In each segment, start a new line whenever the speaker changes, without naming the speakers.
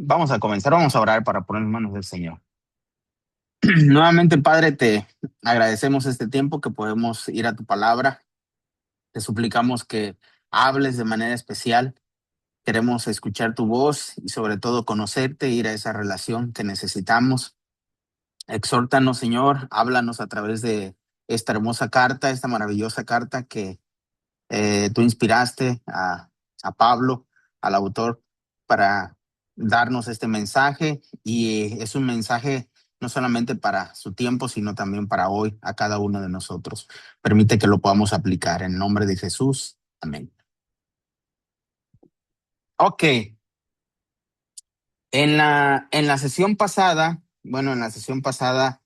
Vamos a comenzar, vamos a orar para poner en manos del Señor. Nuevamente, Padre, te agradecemos este tiempo que podemos ir a tu palabra. Te suplicamos que hables de manera especial. Queremos escuchar tu voz y sobre todo conocerte, ir a esa relación que necesitamos. Exhórtanos, Señor, háblanos a través de esta hermosa carta, esta maravillosa carta que tú inspiraste a Pablo, al autor, para darnos este mensaje y es un mensaje no solamente para su tiempo, sino también para hoy, a cada uno de nosotros. Permite que lo podamos aplicar en nombre de Jesús. Amén. Ok, en la sesión pasada, bueno, en la sesión pasada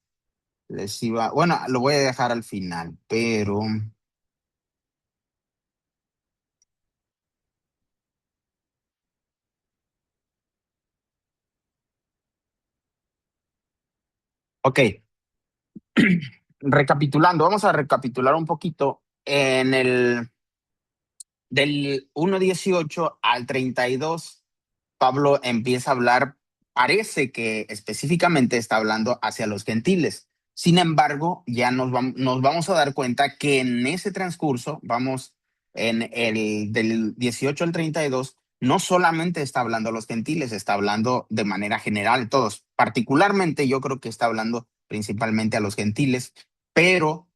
les iba, bueno, lo voy a dejar al final, pero, ok. Recapitulando, vamos a recapitular un poquito. Del 1:18 al 32, Pablo empieza a hablar, parece que específicamente está hablando hacia los gentiles. Sin embargo, ya nos vamos a dar cuenta que en ese transcurso, vamos, en el del 18 al 32, no solamente está hablando a los gentiles, está hablando de manera general, todos. Particularmente, yo creo que está hablando principalmente a los gentiles, pero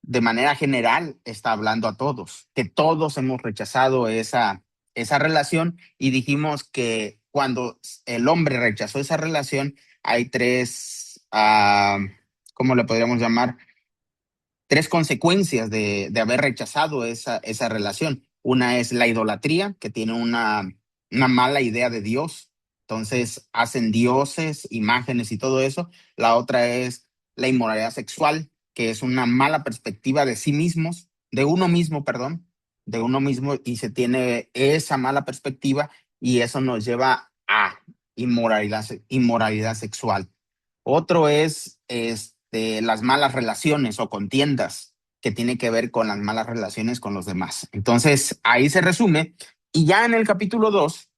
de manera general está hablando a todos, que todos hemos rechazado esa relación y dijimos que cuando el hombre rechazó esa relación hay tres, ¿cómo le podríamos llamar? Tres consecuencias de haber rechazado esa relación. Una es la idolatría, que tiene una mala idea de Dios, entonces hacen dioses, imágenes y todo eso. La otra es la inmoralidad sexual, que es una mala perspectiva de sí mismos, de uno mismo, perdón, de uno mismo, y se tiene esa mala perspectiva y eso nos lleva a inmoralidad sexual. Otro es las malas relaciones o contiendas, que tiene que ver con las malas relaciones con los demás. Entonces, ahí se resume. Y ya en el capítulo 2,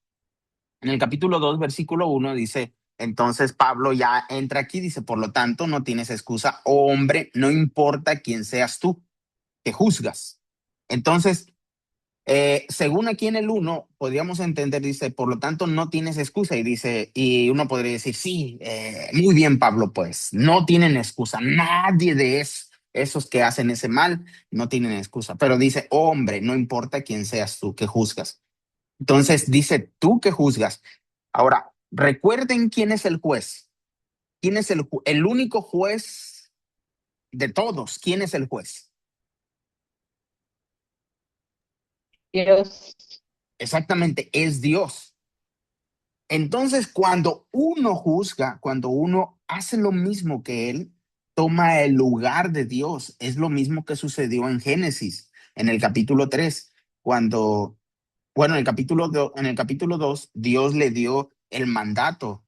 versículo 1, dice, entonces Pablo ya entra aquí, dice, por lo tanto, no tienes excusa, oh hombre, no importa quién seas tú, que juzgas. Entonces, según aquí en el uno podríamos entender, dice, por lo tanto no tienes excusa y dice, y uno podría decir, sí, muy bien, Pablo, pues no tienen excusa, nadie de esos que hacen ese mal no tienen excusa, pero dice, oh, hombre, no importa quién seas tú que juzgas. Entonces dice, tú que juzgas. Ahora, recuerden quién es el juez, quién es el único juez de todos, quién es el juez.
Dios.
Exactamente, es Dios. Entonces, cuando uno juzga, cuando uno hace lo mismo que él, toma el lugar de Dios. Es lo mismo que sucedió en Génesis, en el capítulo 3, cuando, bueno, en el capítulo 2, Dios le dio el mandato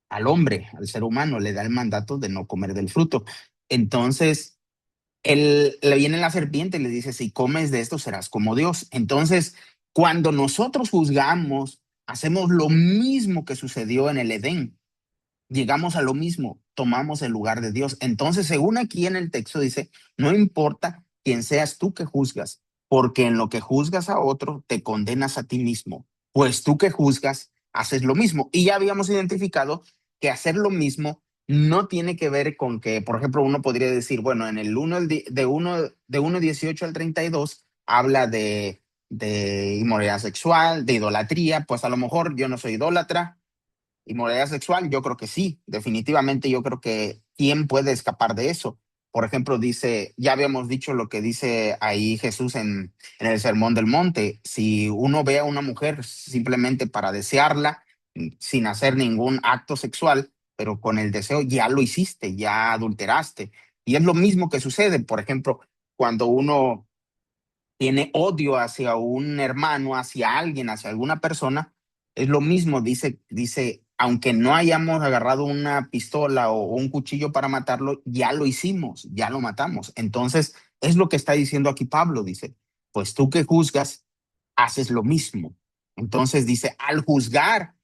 al hombre, al ser humano, le da el mandato de no comer del fruto. Entonces, él, le viene la serpiente y le dice, si comes de esto serás como Dios. Entonces, cuando nosotros juzgamos, hacemos lo mismo que sucedió en el Edén. Llegamos a lo mismo, tomamos el lugar de Dios. Entonces, según aquí en el texto dice, no importa quién seas tú que juzgas, porque en lo que juzgas a otro, te condenas a ti mismo, pues tú que juzgas, haces lo mismo. Y ya habíamos identificado que hacer lo mismo no tiene que ver con que, por ejemplo, uno podría decir, bueno, en el 1, de 18 al 32, habla de inmoralidad sexual, de idolatría, pues a lo mejor yo no soy idólatra. Inmoralidad sexual, yo creo que sí, definitivamente yo creo que quién puede escapar de eso. Por ejemplo, dice, ya habíamos dicho lo que dice ahí Jesús en el Sermón del Monte, si uno ve a una mujer simplemente para desearla, sin hacer ningún acto sexual, pero con el deseo ya lo hiciste, ya adulteraste. Y es lo mismo que sucede, por ejemplo, cuando uno tiene odio hacia un hermano, hacia alguien, hacia alguna persona, es lo mismo, dice, aunque no hayamos agarrado una pistola o un cuchillo para matarlo, ya lo hicimos, ya lo matamos. Entonces, es lo que está diciendo aquí Pablo, dice, pues tú que juzgas, haces lo mismo. Entonces dice, al juzgar,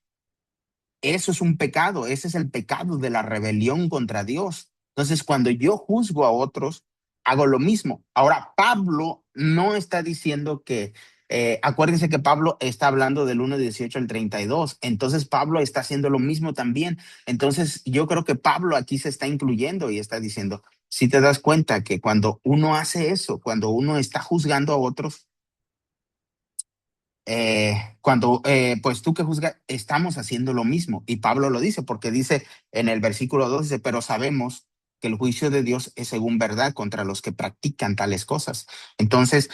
eso es un pecado, ese es el pecado de la rebelión contra Dios. Entonces, cuando yo juzgo a otros, hago lo mismo. Ahora, Pablo no está diciendo que, acuérdense que Pablo está hablando del 1:18 al 32. Entonces, Pablo está haciendo lo mismo también. Entonces, yo creo que Pablo aquí se está incluyendo y está diciendo, si te das cuenta que cuando uno hace eso, cuando uno está juzgando a otros, pues tú que juzgas, estamos haciendo lo mismo. Y Pablo lo dice, porque dice en el versículo 2, dice, pero sabemos que el juicio de Dios es según verdad contra los que practican tales cosas. Entonces,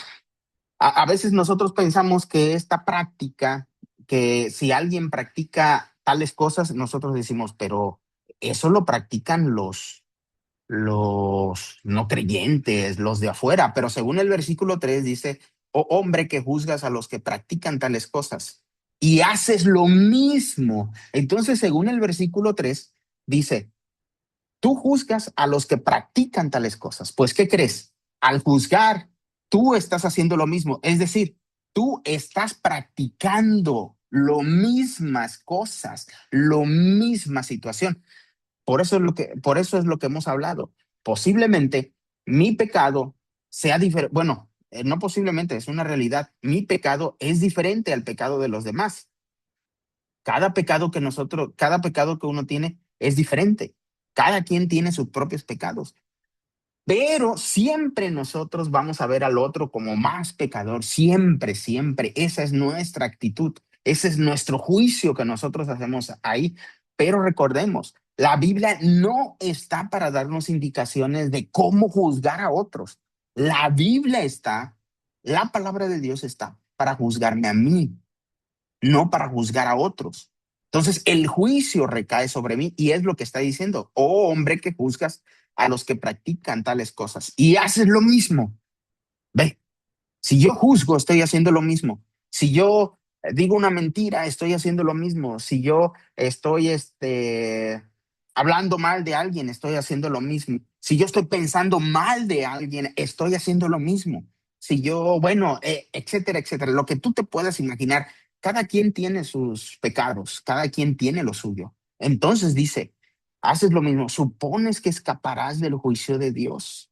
a veces nosotros pensamos que esta práctica, que si alguien practica tales cosas, nosotros decimos, pero eso lo practican los no creyentes, los de afuera, pero según el versículo 3 dice, oh hombre que juzgas a los que practican tales cosas y haces lo mismo. Entonces, según el versículo 3 dice, tú juzgas a los que practican tales cosas. Pues, ¿qué crees? Al juzgar, tú estás haciendo lo mismo. Es decir, tú estás practicando lo mismas cosas, lo misma situación. Por eso es lo que hemos hablado. Posiblemente mi pecado sea diferente. Bueno, no posiblemente, es una realidad. Mi pecado es diferente al pecado de los demás. Cada pecado que uno tiene es diferente. Cada quien tiene sus propios pecados. Pero siempre nosotros vamos a ver al otro como más pecador, siempre, siempre. Esa es nuestra actitud, ese es nuestro juicio que nosotros hacemos ahí. Pero recordemos, la Biblia no está para darnos indicaciones de cómo juzgar a otros. La Biblia está, la palabra de Dios está para juzgarme a mí, no para juzgar a otros. Entonces, el juicio recae sobre mí y es lo que está diciendo, oh hombre que juzgas a los que practican tales cosas y haces lo mismo. Ve, si yo juzgo, estoy haciendo lo mismo. Si yo digo una mentira, estoy haciendo lo mismo. Si yo estoy hablando mal de alguien, estoy haciendo lo mismo. Si yo estoy pensando mal de alguien, estoy haciendo lo mismo. Si yo, bueno, etcétera, etcétera, lo que tú te puedas imaginar, cada quien tiene sus pecados, cada quien tiene lo suyo. Entonces dice, haces lo mismo, supones que escaparás del juicio de Dios.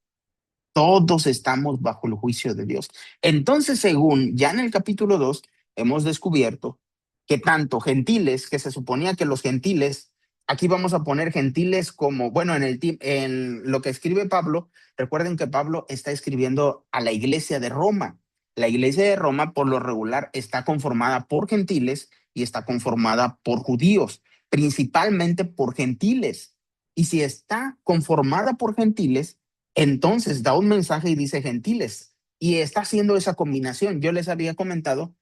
Todos estamos bajo el juicio de Dios. Entonces, según ya en el capítulo 2 hemos descubierto que tanto gentiles, que se suponía que los gentiles, aquí vamos a poner gentiles como, bueno, en lo que escribe Pablo, recuerden que Pablo está escribiendo a la iglesia de Roma. La iglesia de Roma, por lo regular, está conformada por gentiles y está conformada por judíos, principalmente por gentiles. Y si está conformada por gentiles, entonces da un mensaje y dice gentiles y está haciendo esa combinación. Yo les había comentado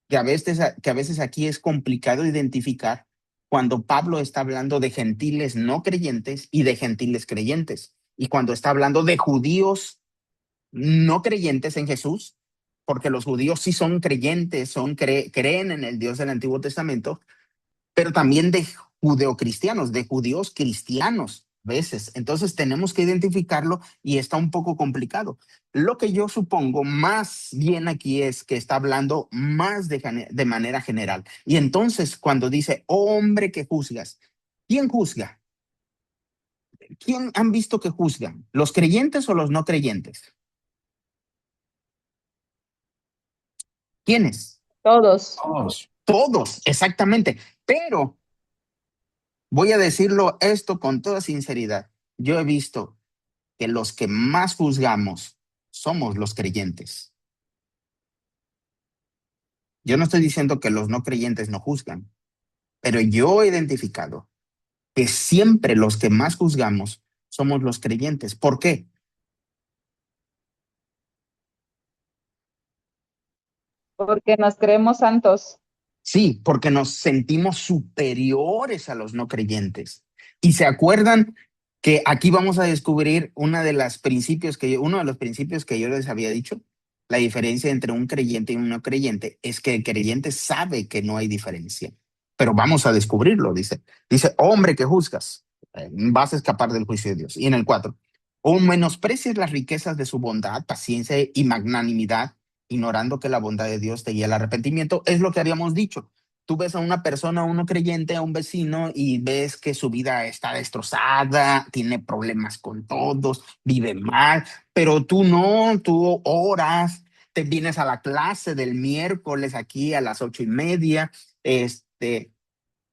que a veces aquí es complicado identificar cuando Pablo está hablando de gentiles no creyentes y de gentiles creyentes. Y cuando está hablando de judíos no creyentes en Jesús, porque los judíos sí son creyentes, creen en el Dios del Antiguo Testamento, pero también de judeocristianos, de judíos cristianos a veces. Entonces tenemos que identificarlo y está un poco complicado. Lo que yo supongo más bien aquí es que está hablando más de manera general. Y entonces cuando dice, oh, hombre que juzgas, ¿quién juzga? ¿Quién han visto que juzgan? ¿Los creyentes o los no creyentes? ¿Quiénes?
Todos.
Todos. Todos, exactamente. Pero voy a decirlo esto con toda sinceridad. Yo he visto que los que más juzgamos somos los creyentes. Yo no estoy diciendo que los no creyentes no juzgan, pero yo he identificado que siempre los que más juzgamos somos los creyentes. ¿Por qué?
Porque nos creemos santos.
Sí, porque nos sentimos superiores a los no creyentes. Y se acuerdan que aquí vamos a descubrir uno de los principios que yo les había dicho. La diferencia entre un creyente y un no creyente es que el creyente sabe que no hay diferencia, pero vamos a descubrirlo, dice, hombre que juzgas, vas a escapar del juicio de Dios. Y en el 4, o menosprecies las riquezas de su bondad, paciencia y magnanimidad, ignorando que la bondad de Dios te guía al arrepentimiento, es lo que habíamos dicho. Tú ves a una persona, a uno creyente, a un vecino y ves que su vida está destrozada, tiene problemas con todos, vive mal, pero tú no, tú oras, te vienes a la clase del miércoles aquí a las 8:30,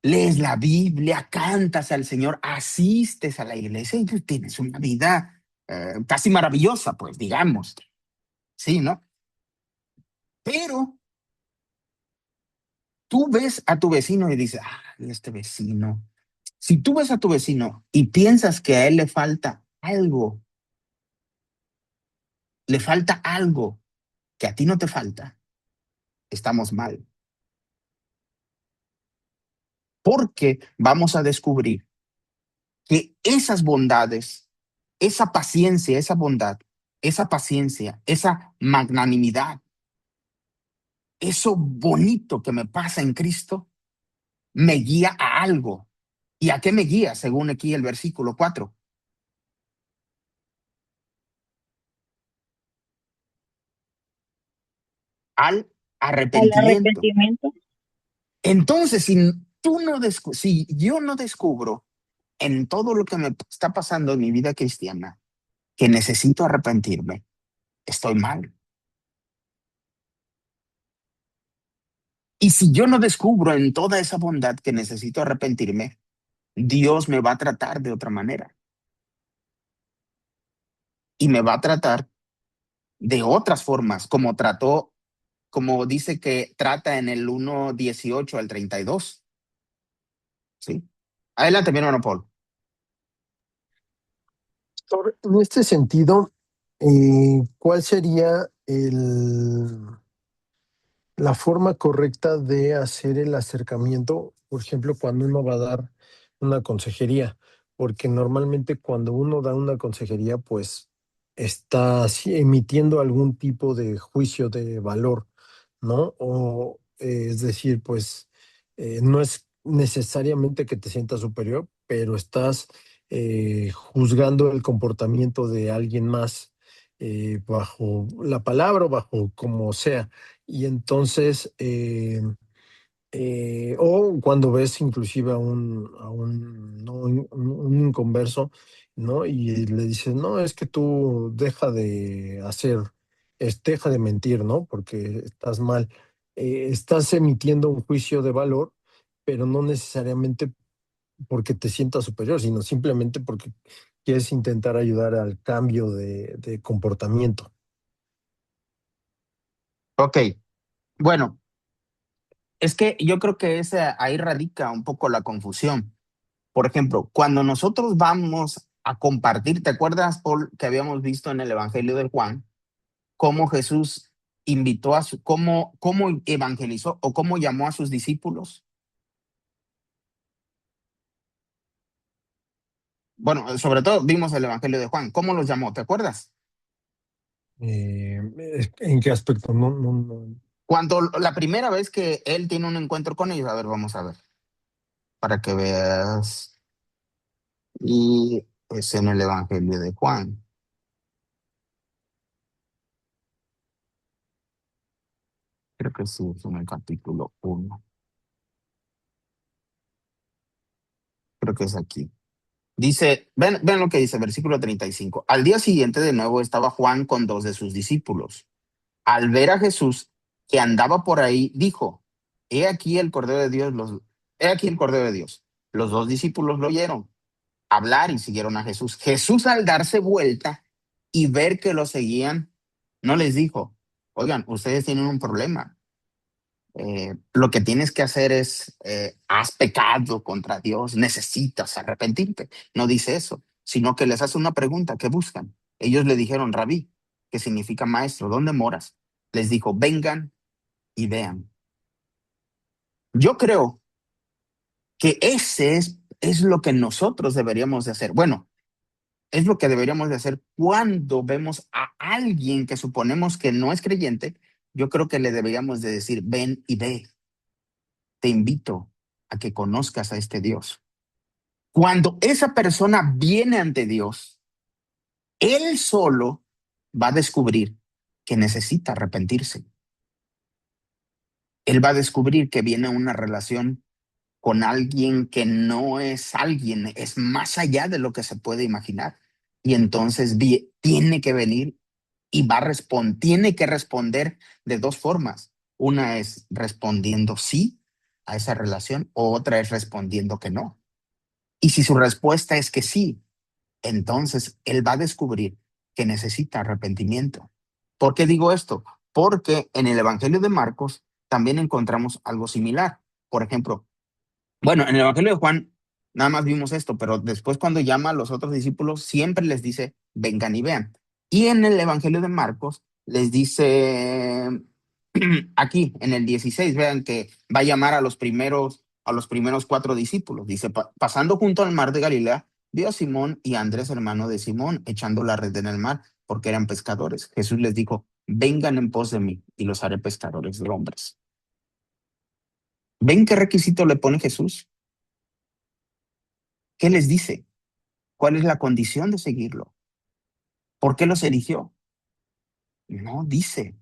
lees la Biblia, cantas al Señor, asistes a la iglesia y tú tienes una vida casi maravillosa, pues digamos, sí, ¿no? Pero tú ves a tu vecino y dices, ah, este vecino. Si tú ves a tu vecino y piensas que a él le falta algo que a ti no te falta, estamos mal. Porque vamos a descubrir que esas bondades, esa paciencia, esa bondad, esa paciencia, esa magnanimidad, eso bonito que me pasa en Cristo, me guía a algo. ¿Y a qué me guía? Según aquí el versículo 4. Al
Al
arrepentimiento.
arrepentimiento.
Entonces, si yo no descubro en todo lo que me está pasando en mi vida cristiana que necesito arrepentirme, estoy mal. Y si yo no descubro en toda esa bondad que necesito arrepentirme, Dios me va a tratar de otra manera y me va a tratar de otras formas, como dice que trata en el 1:18 al 32. ¿Sí? Adelante, mi hermano Paul.
En este sentido, ¿cuál sería la forma correcta de hacer el acercamiento, por ejemplo, cuando uno va a dar una consejería? Porque normalmente cuando uno da una consejería, pues está emitiendo algún tipo de juicio de valor, ¿no? O es decir, pues no es necesariamente que te sientas superior, pero estás juzgando el comportamiento de alguien más bajo la palabra o bajo como sea. Y entonces, o cuando ves inclusive ¿no? un inconverso, ¿no? Y le dices, no, es que tú deja de mentir, ¿no? Porque estás mal. Estás emitiendo un juicio de valor, pero no necesariamente porque te sientas superior, sino simplemente porque quieres intentar ayudar al cambio de comportamiento.
Ok, bueno, es que yo creo que ahí radica un poco la confusión. Por ejemplo, cuando nosotros vamos a compartir, ¿te acuerdas, Paul, que habíamos visto en el Evangelio de Juan, cómo Jesús invitó cómo evangelizó o cómo llamó a sus discípulos? Bueno, sobre todo vimos el Evangelio de Juan, ¿cómo los llamó? ¿Te acuerdas?
¿En qué aspecto? No, no, no.
Cuando la primera vez que él tiene un encuentro con ellos, a ver, vamos a ver, para que veas. Y es en el Evangelio de Juan. Creo que sí, es en el capítulo 1. Creo que es aquí. Dice, ven lo que dice, versículo 35. Al día siguiente, de nuevo, estaba Juan con dos de sus discípulos. Al ver a Jesús que andaba por ahí, dijo, he aquí el Cordero de Dios, he aquí el Cordero de Dios. Los dos discípulos lo oyeron hablar y siguieron a Jesús. Jesús, al darse vuelta y ver que lo seguían, no les dijo, oigan, ustedes tienen un problema. Lo que tienes que hacer es, has pecado contra Dios, necesitas arrepentirte. No dice eso, sino que les hace una pregunta, ¿qué buscan? Ellos le dijeron, Rabí, que significa maestro, ¿dónde moras? Les dijo, vengan y vean. Yo creo que ese es lo que nosotros deberíamos de hacer. Bueno, es lo que deberíamos de hacer cuando vemos a alguien que suponemos que no es creyente. Yo creo que le deberíamos de decir, ven y ve, te invito a que conozcas a este Dios. Cuando esa persona viene ante Dios, él solo va a descubrir que necesita arrepentirse. él va a descubrir que viene una relación con alguien que no es alguien, es más allá de lo que se puede imaginar. Y entonces tiene que venir y tiene que responder de dos formas. Una es respondiendo sí a esa relación, o otra es respondiendo que no. Y si su respuesta es que sí, entonces él va a descubrir que necesita arrepentimiento. ¿Por qué digo esto? Porque en el Evangelio de Marcos también encontramos algo similar. Por ejemplo, bueno, en el Evangelio de Juan nada más vimos esto, pero después cuando llama a los otros discípulos siempre les dice, vengan y vean. Y en el Evangelio de Marcos les dice, aquí en el 16, vean que va a llamar a los primeros cuatro discípulos. Dice, pasando junto al mar de Galilea, vio a Simón y a Andrés, hermano de Simón, echando la red en el mar, porque eran pescadores. Jesús les dijo, vengan en pos de mí y los haré pescadores de hombres. ¿Ven qué requisito le pone Jesús? ¿Qué les dice? ¿Cuál es la condición de seguirlo? ¿Por qué los eligió? No dice,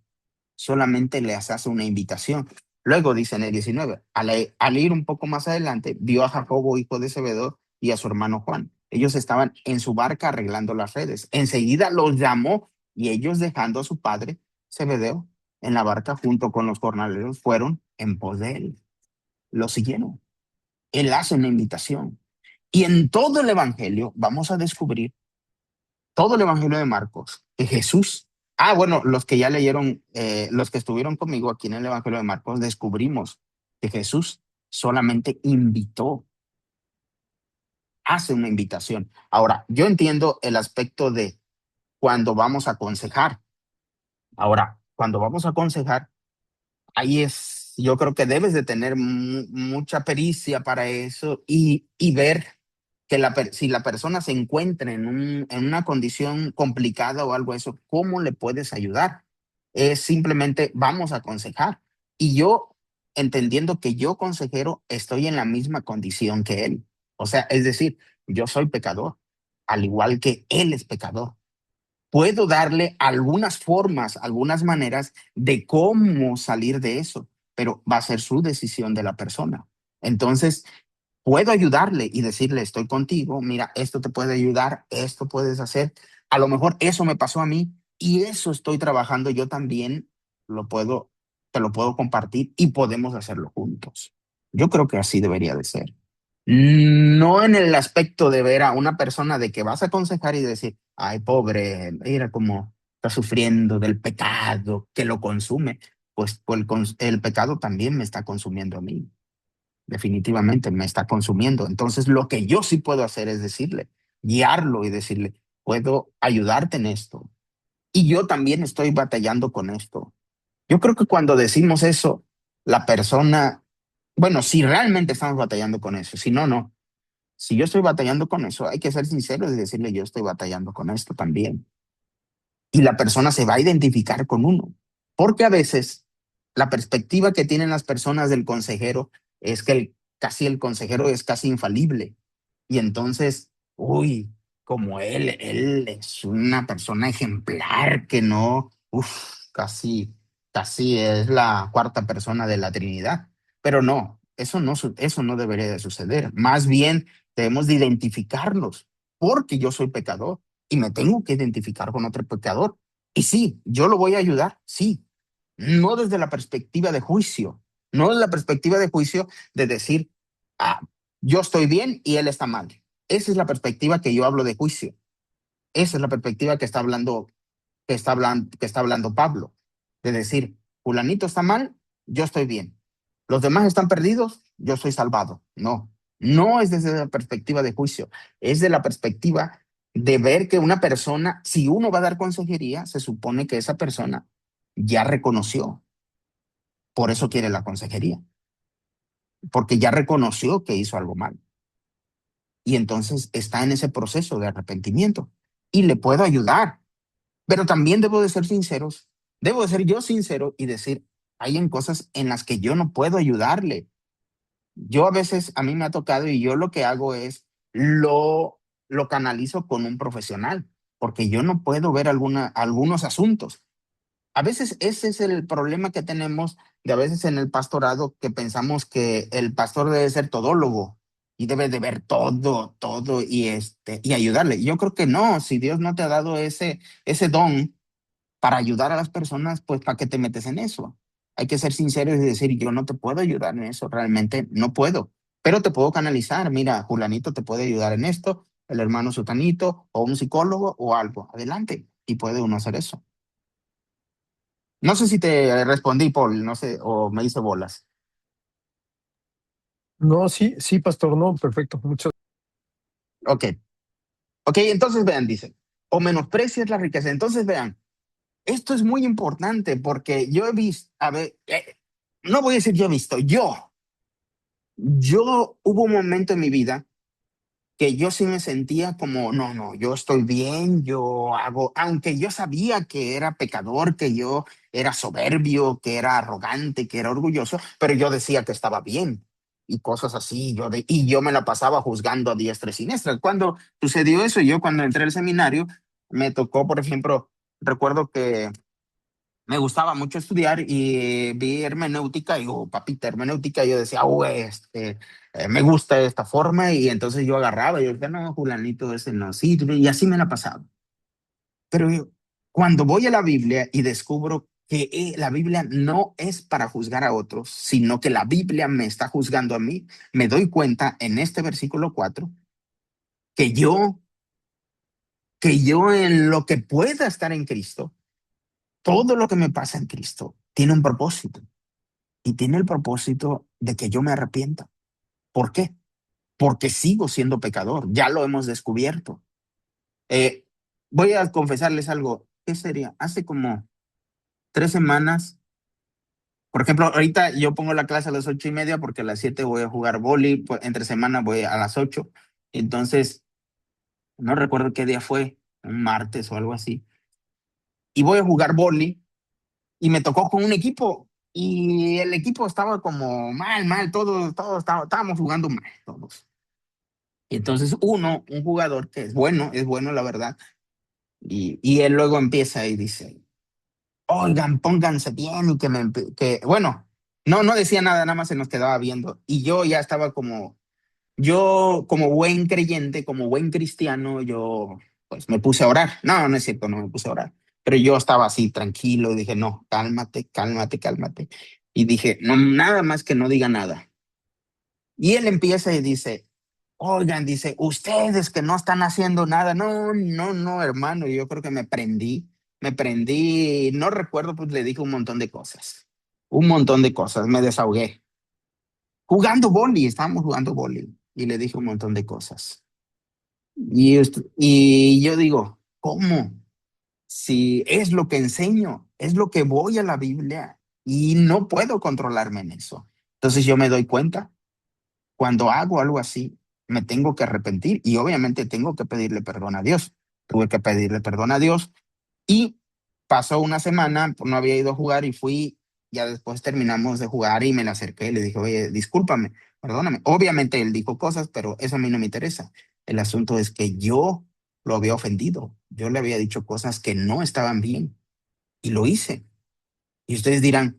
solamente les hace una invitación. Luego dice en el 19, al ir un poco más adelante, vio a Jacobo, hijo de Zebedeo, y a su hermano Juan. Ellos estaban en su barca arreglando las redes. Enseguida los llamó y ellos, dejando a su padre, Zebedeo, en la barca junto con los jornaleros, fueron en pos de él. Lo siguieron. Él hace una invitación. Y en todo el Evangelio vamos a descubrir, todo el Evangelio de Marcos, que Jesús, bueno, los que ya leyeron, los que estuvieron conmigo aquí en el Evangelio de Marcos, descubrimos que Jesús solamente invitó, hace una invitación. Ahora, yo entiendo el aspecto de cuando vamos a aconsejar. Ahora, cuando vamos a aconsejar, ahí yo creo que debes de tener mucha pericia para eso y ver que si la persona se encuentra en una condición complicada o algo de eso, ¿cómo le puedes ayudar? Es simplemente vamos a aconsejar. Y yo, entendiendo que yo, consejero, estoy en la misma condición que él. O sea, es decir, yo soy pecador, al igual que él es pecador. Puedo darle algunas formas, algunas maneras de cómo salir de eso, pero va a ser su decisión de la persona. Entonces, puedo ayudarle y decirle, estoy contigo, mira, esto te puede ayudar, esto puedes hacer. A lo mejor eso me pasó a mí y eso estoy trabajando yo también, te lo puedo compartir y podemos hacerlo juntos. Yo creo que así debería de ser. No en el aspecto de ver a una persona de que vas a aconsejar y decir, ay, pobre, mira cómo está sufriendo del pecado que lo consume. Pues el pecado también me está consumiendo a mí. Definitivamente me está consumiendo. Entonces, lo que yo sí puedo hacer es decirle, guiarlo y decirle, puedo ayudarte en esto. Y yo también estoy batallando con esto. Yo creo que cuando decimos eso, la persona, bueno, si realmente estamos batallando con eso, si no, no. Si yo estoy batallando con eso, hay que ser sincero y decirle, yo estoy batallando con esto también. Y la persona se va a identificar con uno. Porque a veces la perspectiva que tienen las personas del consejero es que casi el consejero es casi infalible. Y entonces, uy, como él es una persona ejemplar que no, casi es la cuarta persona de la Trinidad. Pero no, eso no debería de suceder. Más bien debemos de identificarnos, porque yo soy pecador y me tengo que identificar con otro pecador. Y sí, yo lo voy a ayudar, sí, no desde la perspectiva de juicio, no desde la perspectiva de juicio de decir, ah, yo estoy bien y él está mal. Esa es la perspectiva que yo hablo de juicio. Esa es la perspectiva que está hablando Pablo, de decir, fulanito está mal, yo estoy bien. Los demás están perdidos, yo soy salvado. No, no es desde la perspectiva de juicio, es de la perspectiva de ver que una persona, si uno va a dar consejería, se supone que esa persona ya reconoció, por eso quiere la consejería, porque ya reconoció que hizo algo mal. Y entonces está en ese proceso de arrepentimiento y le puedo ayudar. Pero también debo de ser sinceros, debo de ser yo sincero y decir, hay en cosas en las que yo no puedo ayudarle. Yo a veces, a mí me ha tocado y yo lo que hago es, lo canalizo con un profesional, porque yo no puedo ver algunos asuntos. A veces ese es el problema que tenemos de a veces en el pastorado, que pensamos que el pastor debe ser todólogo y debe de ver todo, todo y ayudarle. Yo creo que no, si Dios no te ha dado ese don para ayudar a las personas, pues ¿para qué te metes en eso? Hay que ser sinceros y decir, yo no te puedo ayudar en eso, realmente no puedo, pero te puedo canalizar. Mira, Julanito te puede ayudar en esto, el hermano Sutanito o un psicólogo o algo. Adelante, y puede uno hacer eso. No sé si te respondí, Paul, no sé, o me hice bolas.
No, sí, sí, pastor, no, perfecto. Muchas.
Ok, ok, entonces vean, dice, o menosprecias la riqueza. Entonces vean, esto es muy importante porque yo he visto, a ver, no voy a decir yo he visto, yo hubo un momento en mi vida que yo sí me sentía como, no, no, yo estoy bien, yo hago, aunque yo sabía que era pecador, que yo era soberbio, que era arrogante, que era orgulloso, pero yo decía que estaba bien y cosas así, y yo me la pasaba juzgando a diestra y siniestra. Cuando sucedió eso, yo cuando entré al seminario, me tocó, por ejemplo, recuerdo que me gustaba mucho estudiar y vi hermenéutica y digo, papita, hermenéutica, y yo decía, me gusta esta forma y entonces yo agarraba y yo decía, no, Julanito, ese no, sí, y así me la pasaba. Pero cuando voy a la Biblia y descubro que la Biblia no es para juzgar a otros, sino que la Biblia me está juzgando a mí, me doy cuenta en este versículo 4 que yo en lo que pueda estar en Cristo, todo lo que me pasa en Cristo tiene un propósito. Y tiene el propósito de que yo me arrepienta. ¿Por qué? Porque sigo siendo pecador. Ya lo hemos descubierto. Eh, Voy a confesarles algo. ¿Qué sería? Hace como 3 semanas, por ejemplo, ahorita yo pongo la clase a las 8:30 porque a las 7 voy a jugar vóley, pues, entre semana voy a las 8. Entonces, no recuerdo qué día fue, un martes o algo así. Y voy a jugar vóley y me tocó con un equipo y el equipo estaba como mal, todos estábamos jugando mal, todos. Y entonces un jugador que es bueno la verdad, y él luego empieza y dice, oigan, pónganse bien y bueno, no decía nada, nada más se nos quedaba viendo. Y yo ya estaba yo como buen creyente, como buen cristiano, yo pues me puse a orar. No, no es cierto, no me puse a orar. Pero yo estaba así tranquilo y dije, no, cálmate, cálmate, cálmate. Y dije, no, nada más que no diga nada. Y él empieza y dice, oigan, dice, ustedes que no están haciendo nada. No, no, no, hermano, yo creo que me prendí, no recuerdo, pues le dije un montón de cosas, me desahogué. Jugando boli, estábamos jugando boli y le dije un montón de cosas. Y yo digo, ¿cómo? Si es lo que enseño, es lo que voy a la Biblia y no puedo controlarme en eso. Entonces yo me doy cuenta cuando hago algo así, me tengo que arrepentir y obviamente tengo que pedirle perdón a Dios. Tuve que pedirle perdón a Dios y pasó una semana, no había ido a jugar y fui, ya después terminamos de jugar y me le acerqué y le dije, oye, discúlpame, perdóname. Obviamente él dijo cosas, pero eso a mí no me interesa. El asunto es que yo lo había ofendido. Yo le había dicho cosas que no estaban bien y lo hice. Y ustedes dirán,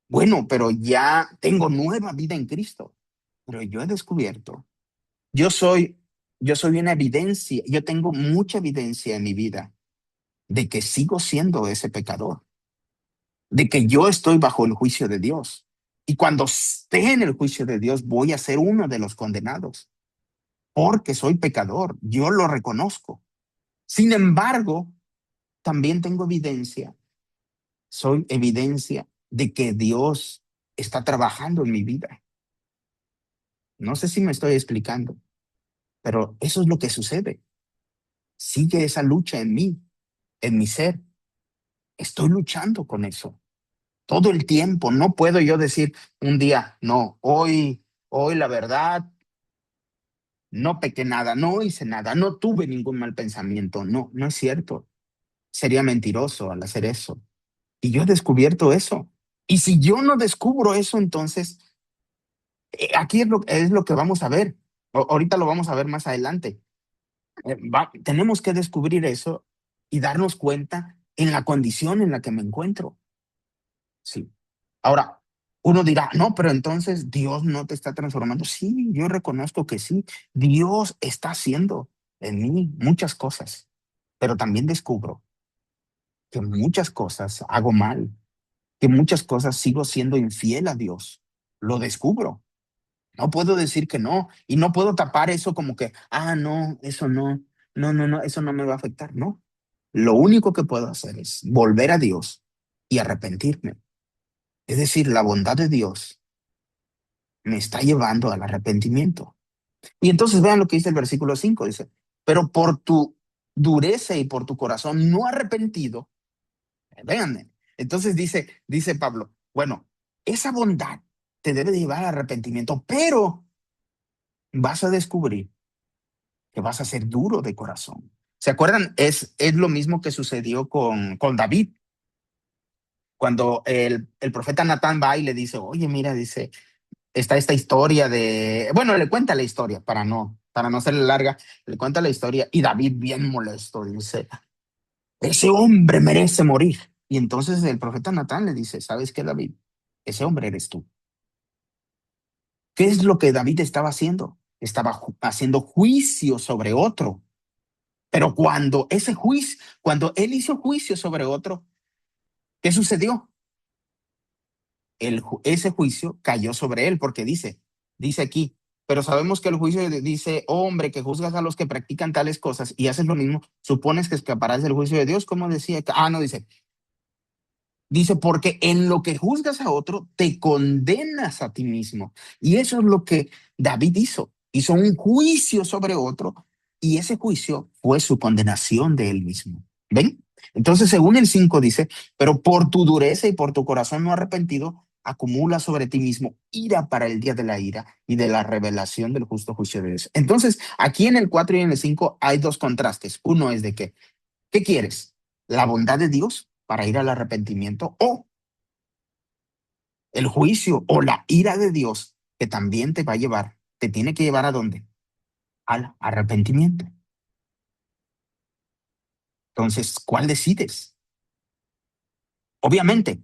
bueno, pero ya tengo nueva vida en Cristo. Pero yo he descubierto yo soy, yo soy una evidencia, yo tengo mucha evidencia en mi vida de que sigo siendo ese pecador, de que yo estoy bajo el juicio de Dios. Y cuando esté en el juicio de Dios, voy a ser uno de los condenados, porque soy pecador, yo lo reconozco. Sin embargo, también tengo evidencia, soy evidencia de que Dios está trabajando en mi vida. No sé si me estoy explicando, pero eso es lo que sucede. Sigue esa lucha en mí, en mi ser. Estoy luchando con eso todo el tiempo. No puedo yo decir un día, no, hoy la verdad, no pequé nada, no hice nada, no tuve ningún mal pensamiento. No, no es cierto. Sería mentiroso al hacer eso. Y yo he descubierto eso. Y si yo no descubro eso, entonces aquí es lo que vamos a ver. Ahorita lo vamos a ver más adelante. Tenemos que descubrir eso y darnos cuenta en la condición en la que me encuentro. Sí. Ahora, uno dirá, no, pero entonces Dios no te está transformando. Sí, yo reconozco que sí. Dios está haciendo en mí muchas cosas, pero también descubro que muchas cosas hago mal, que muchas cosas sigo siendo infiel a Dios. Lo descubro. No puedo decir que no, y no puedo tapar eso como que, no, eso no, no, eso no me va a afectar. No, lo único que puedo hacer es volver a Dios y arrepentirme. Es decir, la bondad de Dios me está llevando al arrepentimiento. Y entonces vean lo que dice el versículo 5, dice, pero por tu dureza y por tu corazón no arrepentido, véanme. Entonces dice Pablo, bueno, esa bondad te debe de llevar al arrepentimiento, pero vas a descubrir que vas a ser duro de corazón. ¿Se acuerdan? Es lo mismo que sucedió con David. Cuando el profeta Natán va y le dice, oye, mira, dice, está esta historia de, bueno, le cuenta la historia para no hacerle larga, le cuenta la historia y David bien molesto dice, ese hombre merece morir. Y entonces el profeta Natán le dice, ¿sabes qué, David? Ese hombre eres tú. ¿Qué es lo que David estaba haciendo? Estaba haciendo juicio sobre otro. Pero cuando él hizo juicio sobre otro, ¿qué sucedió? Ese juicio cayó sobre él porque dice aquí, pero sabemos que el juicio dice, hombre, que juzgas a los que practican tales cosas y haces lo mismo, supones que escaparás del juicio de Dios, como decía, no, dice, porque en lo que juzgas a otro, te condenas a ti mismo. Y eso es lo que David hizo un juicio sobre otro y ese juicio fue su condenación de él mismo. ¿Ven? Entonces, según el 5 dice, pero por tu dureza y por tu corazón no arrepentido, acumula sobre ti mismo ira para el día de la ira y de la revelación del justo juicio de Dios. Entonces, aquí en el 4 y en el 5 hay dos contrastes. Uno es de que, ¿qué quieres? ¿La bondad de Dios para ir al arrepentimiento o el juicio o la ira de Dios que también te tiene que llevar a dónde? Al arrepentimiento? Entonces, ¿cuál decides? Obviamente,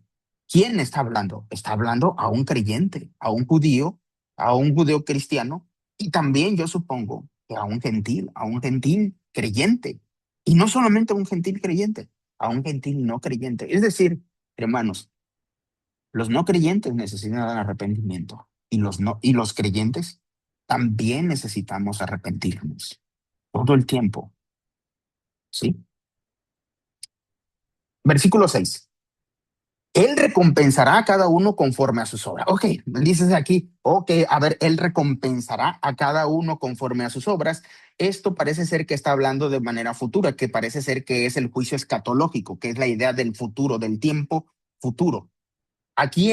¿quién está hablando? Está hablando a un creyente, a un judío cristiano y también yo supongo que a un gentil creyente. Y no solamente a un gentil creyente, a un gentil no creyente. Es decir, hermanos, los no creyentes necesitan arrepentimiento y los creyentes también necesitamos arrepentirnos todo el tiempo, ¿sí? Versículo 6. Él recompensará a cada uno conforme a sus obras. Ok, dices aquí, ok, a ver, él recompensará a cada uno conforme a sus obras. Esto parece ser que está hablando de manera futura, que parece ser que es el juicio escatológico, que es la idea del futuro, del tiempo futuro. Aquí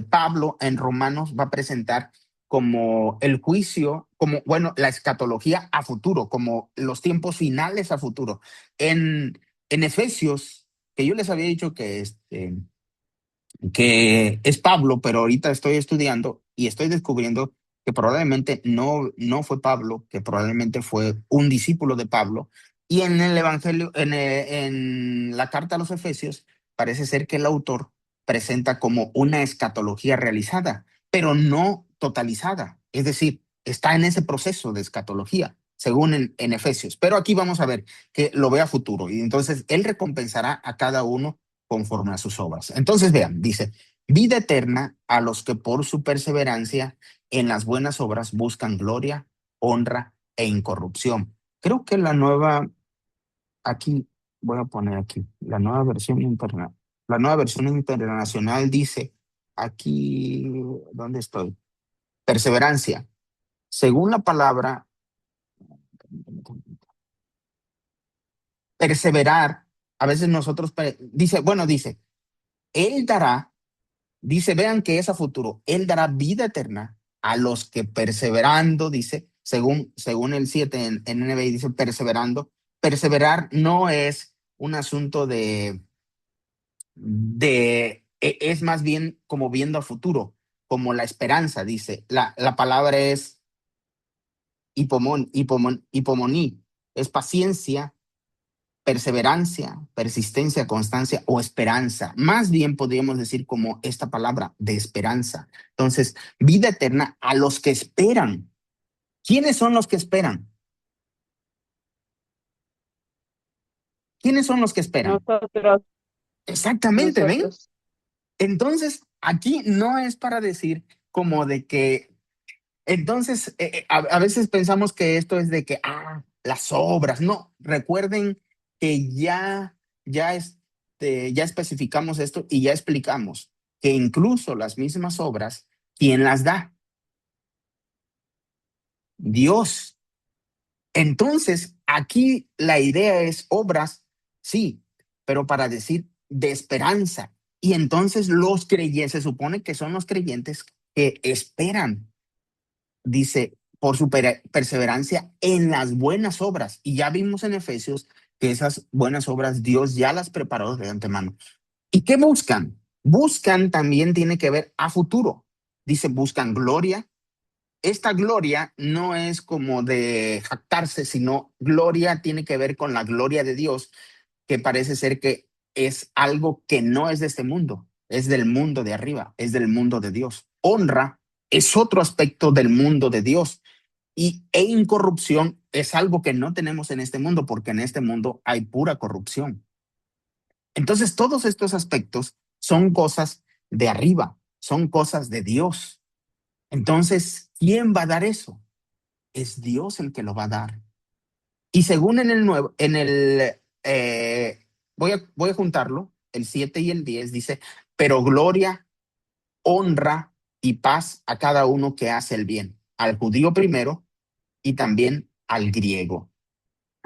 Pablo en Romanos va a presentar como el juicio, como, bueno, la escatología a futuro, como los tiempos finales a futuro. En Efesios, que yo les había dicho que es Pablo, pero ahorita estoy estudiando y estoy descubriendo que probablemente no fue Pablo, que probablemente fue un discípulo de Pablo. Y en el Evangelio, en la carta a los Efesios, parece ser que el autor presenta como una escatología realizada, pero no totalizada. Es decir, está en ese proceso de escatología, según en Efesios. Pero aquí vamos a ver que lo ve a futuro. Y entonces él recompensará a cada uno conforme a sus obras. Entonces vean, dice, vida eterna a los que por su perseverancia en las buenas obras buscan gloria, honra e incorrupción. Creo que aquí voy a poner aquí, la nueva versión internacional dice, aquí, ¿dónde estoy? Perseverancia. Según la palabra, perseverar, a veces nosotros, dice, Él dará. Dice, vean que es a futuro. Él dará vida eterna a los que perseverando, dice, según el 7 en NBI, dice perseverando. Perseverar no es un asunto es más bien como viendo a futuro, como la esperanza, dice. La palabra es hipomoní, es paciencia, perseverancia, persistencia, constancia o esperanza. Más bien podríamos decir como esta palabra de esperanza. Entonces, vida eterna a los que esperan. ¿Quiénes son los que esperan? ¿Quiénes son los que esperan?
Nosotros,
Exactamente, ¿ven?
nosotros.
Entonces, aquí no es para decir como de que, entonces, a veces pensamos que esto es de que, las obras. No, recuerden que ya especificamos esto y ya explicamos que incluso las mismas obras, ¿quién las da? Dios. Entonces, aquí la idea es obras, sí, pero para decir de esperanza. Y entonces los creyentes, se supone que son los creyentes que esperan, dice, por su perseverancia en las buenas obras. Y ya vimos en Efesios que esas buenas obras Dios ya las preparó de antemano. ¿Y qué buscan? Buscan también tiene que ver a futuro. Dice, buscan gloria. Esta gloria no es como de jactarse, sino gloria tiene que ver con la gloria de Dios, que parece ser que es algo que no es de este mundo, es del mundo de arriba, es del mundo de Dios. Honra es otro aspecto del mundo de Dios e incorrupción es algo que no tenemos en este mundo, porque en este mundo hay pura corrupción. Entonces, todos estos aspectos son cosas de arriba, son cosas de Dios. Entonces, ¿quién va a dar eso? Es Dios el que lo va a dar. Y según en el nuevo, voy a juntarlo, el 7 y el 10 dice, pero gloria, honra y paz a cada uno que hace el bien, al judío primero y también al griego.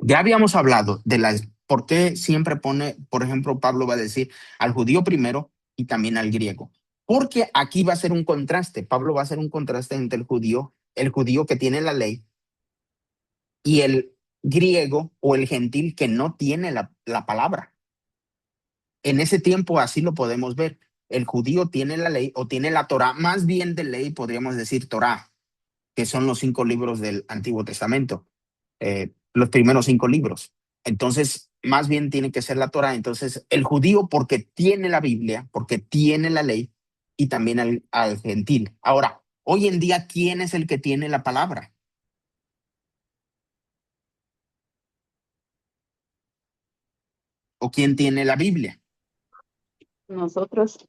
Ya habíamos hablado de por qué siempre pone, por ejemplo, Pablo va a decir al judío primero y también al griego. Porque aquí va a ser un contraste. Pablo va a hacer un contraste entre el judío que tiene la ley y el griego o el gentil que no tiene la palabra. En ese tiempo así lo podemos ver. El judío tiene la ley o tiene la Torá, más bien de ley podríamos decir Torá, que son los 5 libros del Antiguo Testamento, los primeros 5 libros. Entonces, más bien tiene que ser la Torá. Entonces, el judío porque tiene la Biblia, porque tiene la ley, y también al gentil. Ahora, hoy en día, ¿quién es el que tiene la palabra? ¿O quién tiene la Biblia?
Nosotros.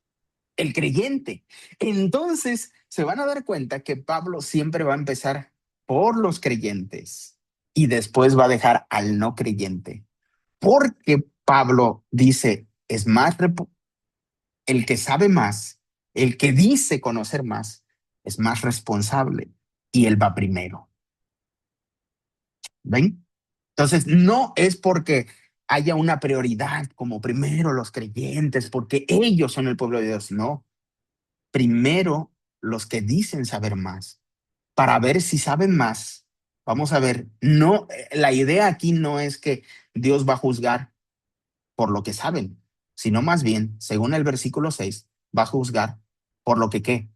El creyente. Entonces, se van a dar cuenta que Pablo siempre va a empezar por los creyentes y después va a dejar al no creyente. Porque Pablo dice, es más, el que sabe más, el que dice conocer más, es más responsable y él va primero. ¿Ven? Entonces, no es porque haya una prioridad como primero los creyentes, porque ellos son el pueblo de Dios, no. Primero los que dicen saber más, para ver si saben más. Vamos a ver, no, la idea aquí no es que Dios va a juzgar por lo que saben, sino más bien, según el versículo 6, va a juzgar por lo que qué,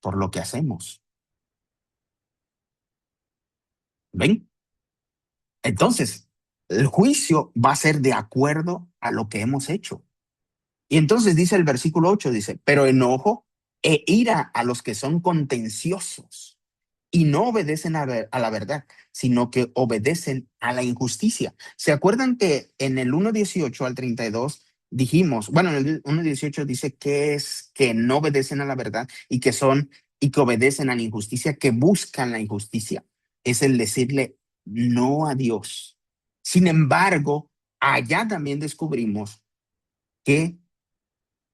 por lo que hacemos. ¿Ven? Entonces, el juicio va a ser de acuerdo a lo que hemos hecho. Y entonces dice el versículo 8, dice, pero enojo e ira a los que son contenciosos y no obedecen a la verdad, sino que obedecen a la injusticia. ¿Se acuerdan que en el 1:18 al 32 dijimos, bueno, en el 1:18 dice que es que no obedecen a la verdad y que obedecen a la injusticia, que buscan la injusticia? Es el decirle no a Dios. Sin embargo, allá también descubrimos que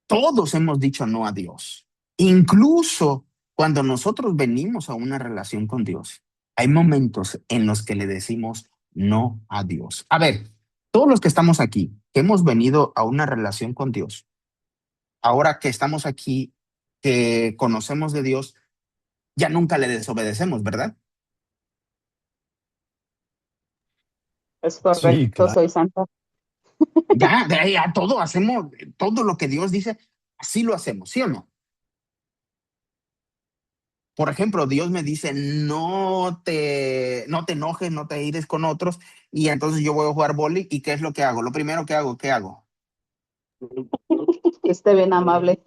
todos hemos dicho no a Dios. Incluso cuando nosotros venimos a una relación con Dios, hay momentos en los que le decimos no a Dios. A ver, todos los que estamos aquí, que hemos venido a una relación con Dios, ahora que estamos aquí, que conocemos de Dios, ya nunca le desobedecemos, ¿verdad?
Es
Sí,
correcto,
claro.
soy santa.
Ya, de ahí a todo hacemos, todo lo que Dios dice, así lo hacemos, ¿sí o no? Por ejemplo, Dios me dice, no te enojes, no te ires con otros, y entonces yo voy a jugar boli, ¿y qué es lo que hago? Lo primero que hago, ¿qué hago?
Que esté bien amable.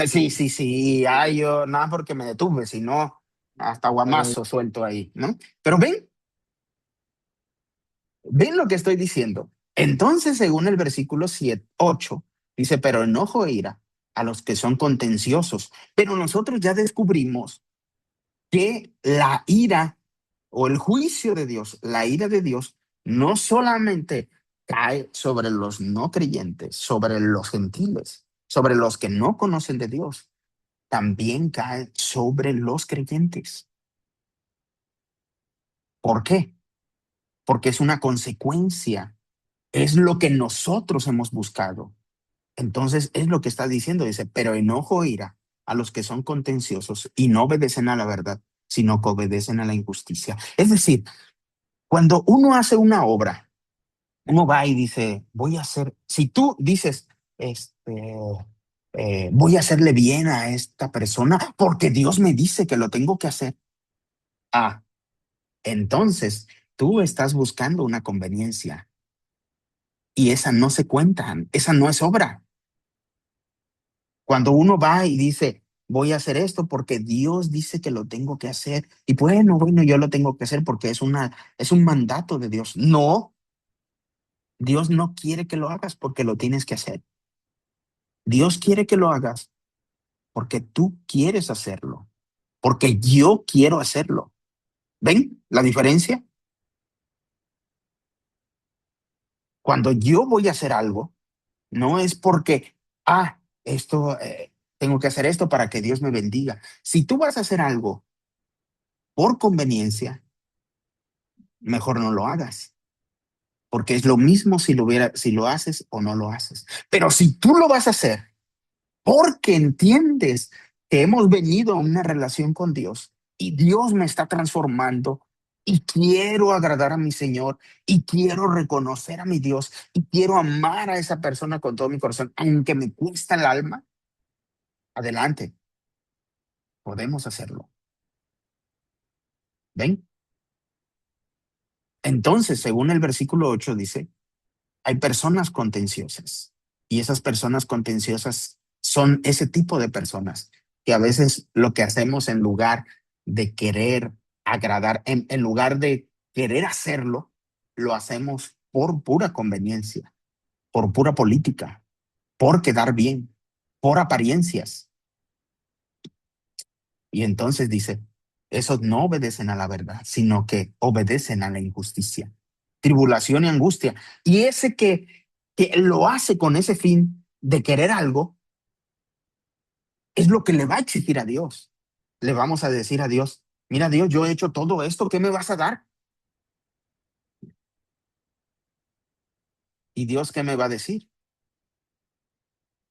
Sí, sí, sí, ay, yo, nada porque me detuve, si no, hasta guamazo suelto ahí, ¿no? Pero ven lo que estoy diciendo. Entonces, según el versículo 7, 8, dice, pero enojo e ira a los que son contenciosos. Pero nosotros ya descubrimos que la ira o el juicio de Dios, la ira de Dios, no solamente cae sobre los no creyentes, sobre los gentiles, sobre los que no conocen de Dios, también cae sobre los creyentes. ¿Por qué? Porque es una consecuencia, es lo que nosotros hemos buscado. Entonces es lo que está diciendo, dice, pero enojo e ira a los que son contenciosos y no obedecen a la verdad, sino que obedecen a la injusticia. Es decir, cuando uno hace una obra, uno va y dice, voy a hacer, si tú dices, voy a hacerle bien a esta persona porque Dios me dice que lo tengo que hacer. Ah, entonces tú estás buscando una conveniencia y esa no se cuenta, esa no es obra. Cuando uno va y dice, voy a hacer esto porque Dios dice que lo tengo que hacer y bueno, yo lo tengo que hacer porque es un mandato de Dios. No, Dios no quiere que lo hagas porque lo tienes que hacer. Dios quiere que lo hagas porque tú quieres hacerlo, porque yo quiero hacerlo. ¿Ven la diferencia? Cuando yo voy a hacer algo, no es porque, esto, tengo que hacer esto para que Dios me bendiga. Si tú vas a hacer algo por conveniencia, mejor no lo hagas, porque es lo mismo si lo haces o no lo haces. Pero si tú lo vas a hacer porque entiendes que hemos venido a una relación con Dios y Dios me está transformando y quiero agradar a mi Señor y quiero reconocer a mi Dios y quiero amar a esa persona con todo mi corazón, aunque me cuesta el alma, adelante, podemos hacerlo. ¿Ven? Entonces, según el versículo 8 dice, hay personas contenciosas y esas personas contenciosas son ese tipo de personas que a veces lo que hacemos en lugar de querer agradar, en lugar de querer hacerlo, lo hacemos por pura conveniencia, por pura política, por quedar bien, por apariencias. Y entonces dice, esos no obedecen a la verdad, sino que obedecen a la injusticia, tribulación y angustia. Y ese que lo hace con ese fin de querer algo, es lo que le va a exigir a Dios. Le vamos a decir a Dios, mira Dios, yo he hecho todo esto, ¿qué me vas a dar? ¿Y Dios qué me va a decir?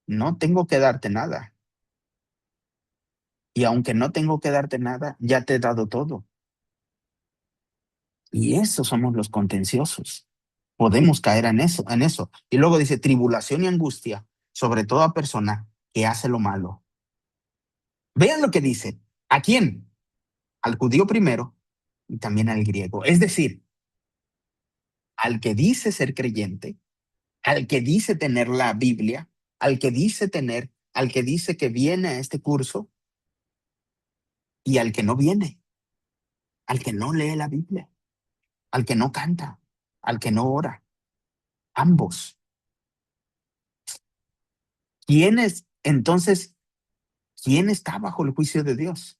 No tengo que darte nada. Y aunque no tengo que darte nada, ya te he dado todo. Y esos somos los contenciosos. Podemos caer en eso, en eso. Y luego dice tribulación y angustia sobre toda persona que hace lo malo. Vean lo que dice. ¿A quién? Al judío primero y también al griego. Es decir, al que dice ser creyente, al que dice tener la Biblia, al que dice que viene a este curso y al que no viene, al que no lee la Biblia, al que no canta, al que no ora. Ambos. ¿Quién es entonces? ¿Quién está bajo el juicio de Dios?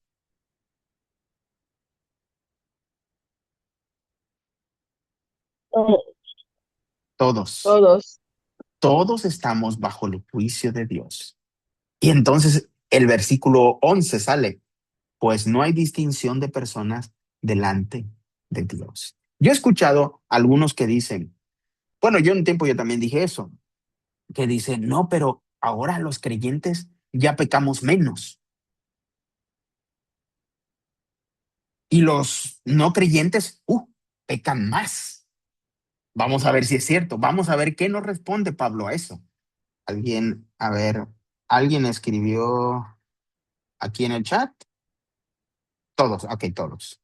Todos.
Todos.
Todos estamos bajo el juicio de Dios. Y entonces el versículo 11 sale, pues no hay distinción de personas delante de Dios. Yo he escuchado algunos que dicen, bueno, yo en un tiempo yo también dije eso, que dicen, no, pero ahora los creyentes ya pecamos menos y los no creyentes, pecan más. Vamos a ver si es cierto. Vamos a ver qué nos responde Pablo a eso. A ver, alguien escribió aquí en el chat. Todos, ok, todos.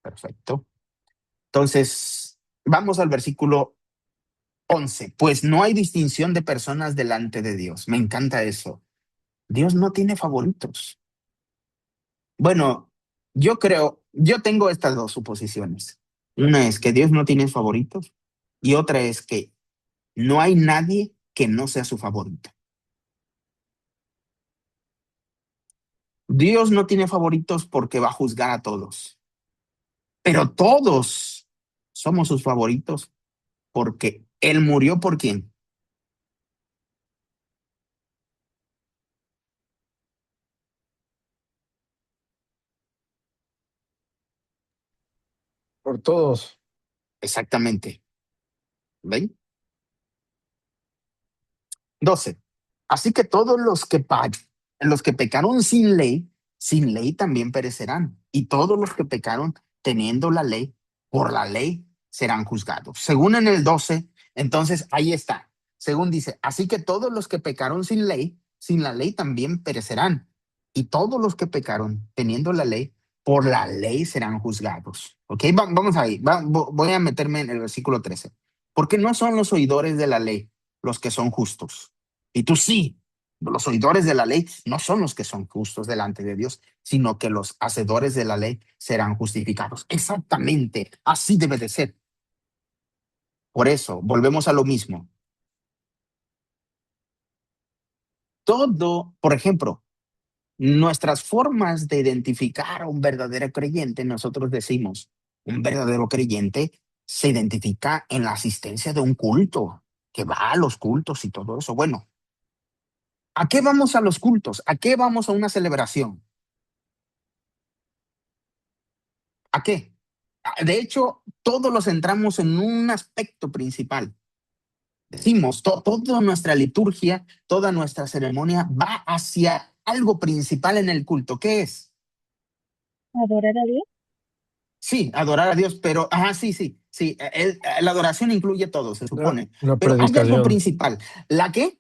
Perfecto. Entonces, vamos al versículo 11. Pues no hay distinción de personas delante de Dios. Me encanta eso. Dios no tiene favoritos. Bueno, yo tengo estas dos suposiciones. Una es que Dios no tiene favoritos y otra es que no hay nadie que no sea su favorito. Dios no tiene favoritos porque va a juzgar a todos, pero todos somos sus favoritos porque Él murió por quién.
Por todos.
Exactamente. ¿Ven? 12. Así que todos los que pecaron sin ley también perecerán. Y todos los que pecaron teniendo la ley, por la ley serán juzgados. Según en el 12, entonces ahí está. Según dice, así que todos los que pecaron sin la ley también perecerán. Y todos los que pecaron teniendo la ley, por la ley serán juzgados. ¿Ok? Vamos ahí. Voy a meterme en el versículo 13. Porque no son los oidores de la ley los que son justos. Y tú sí, los oidores de la ley no son los que son justos delante de Dios, sino que los hacedores de la ley serán justificados. Exactamente, así debe de ser. Por eso, volvemos a lo mismo. Todo, por ejemplo, nuestras formas de identificar a un verdadero creyente, nosotros decimos, un verdadero creyente se identifica en la asistencia de un culto, que va a los cultos y todo eso. Bueno, ¿a qué vamos a los cultos? ¿A qué vamos a una celebración? ¿A qué? De hecho, todos los centramos en un aspecto principal. Decimos, toda nuestra liturgia, toda nuestra ceremonia va hacia algo principal en el culto. ¿Qué es?
Adorar a Dios.
Sí, adorar a Dios, pero, sí, la adoración incluye todo, se supone.
La
Pero hay algo
predicación.
principal. ¿La qué?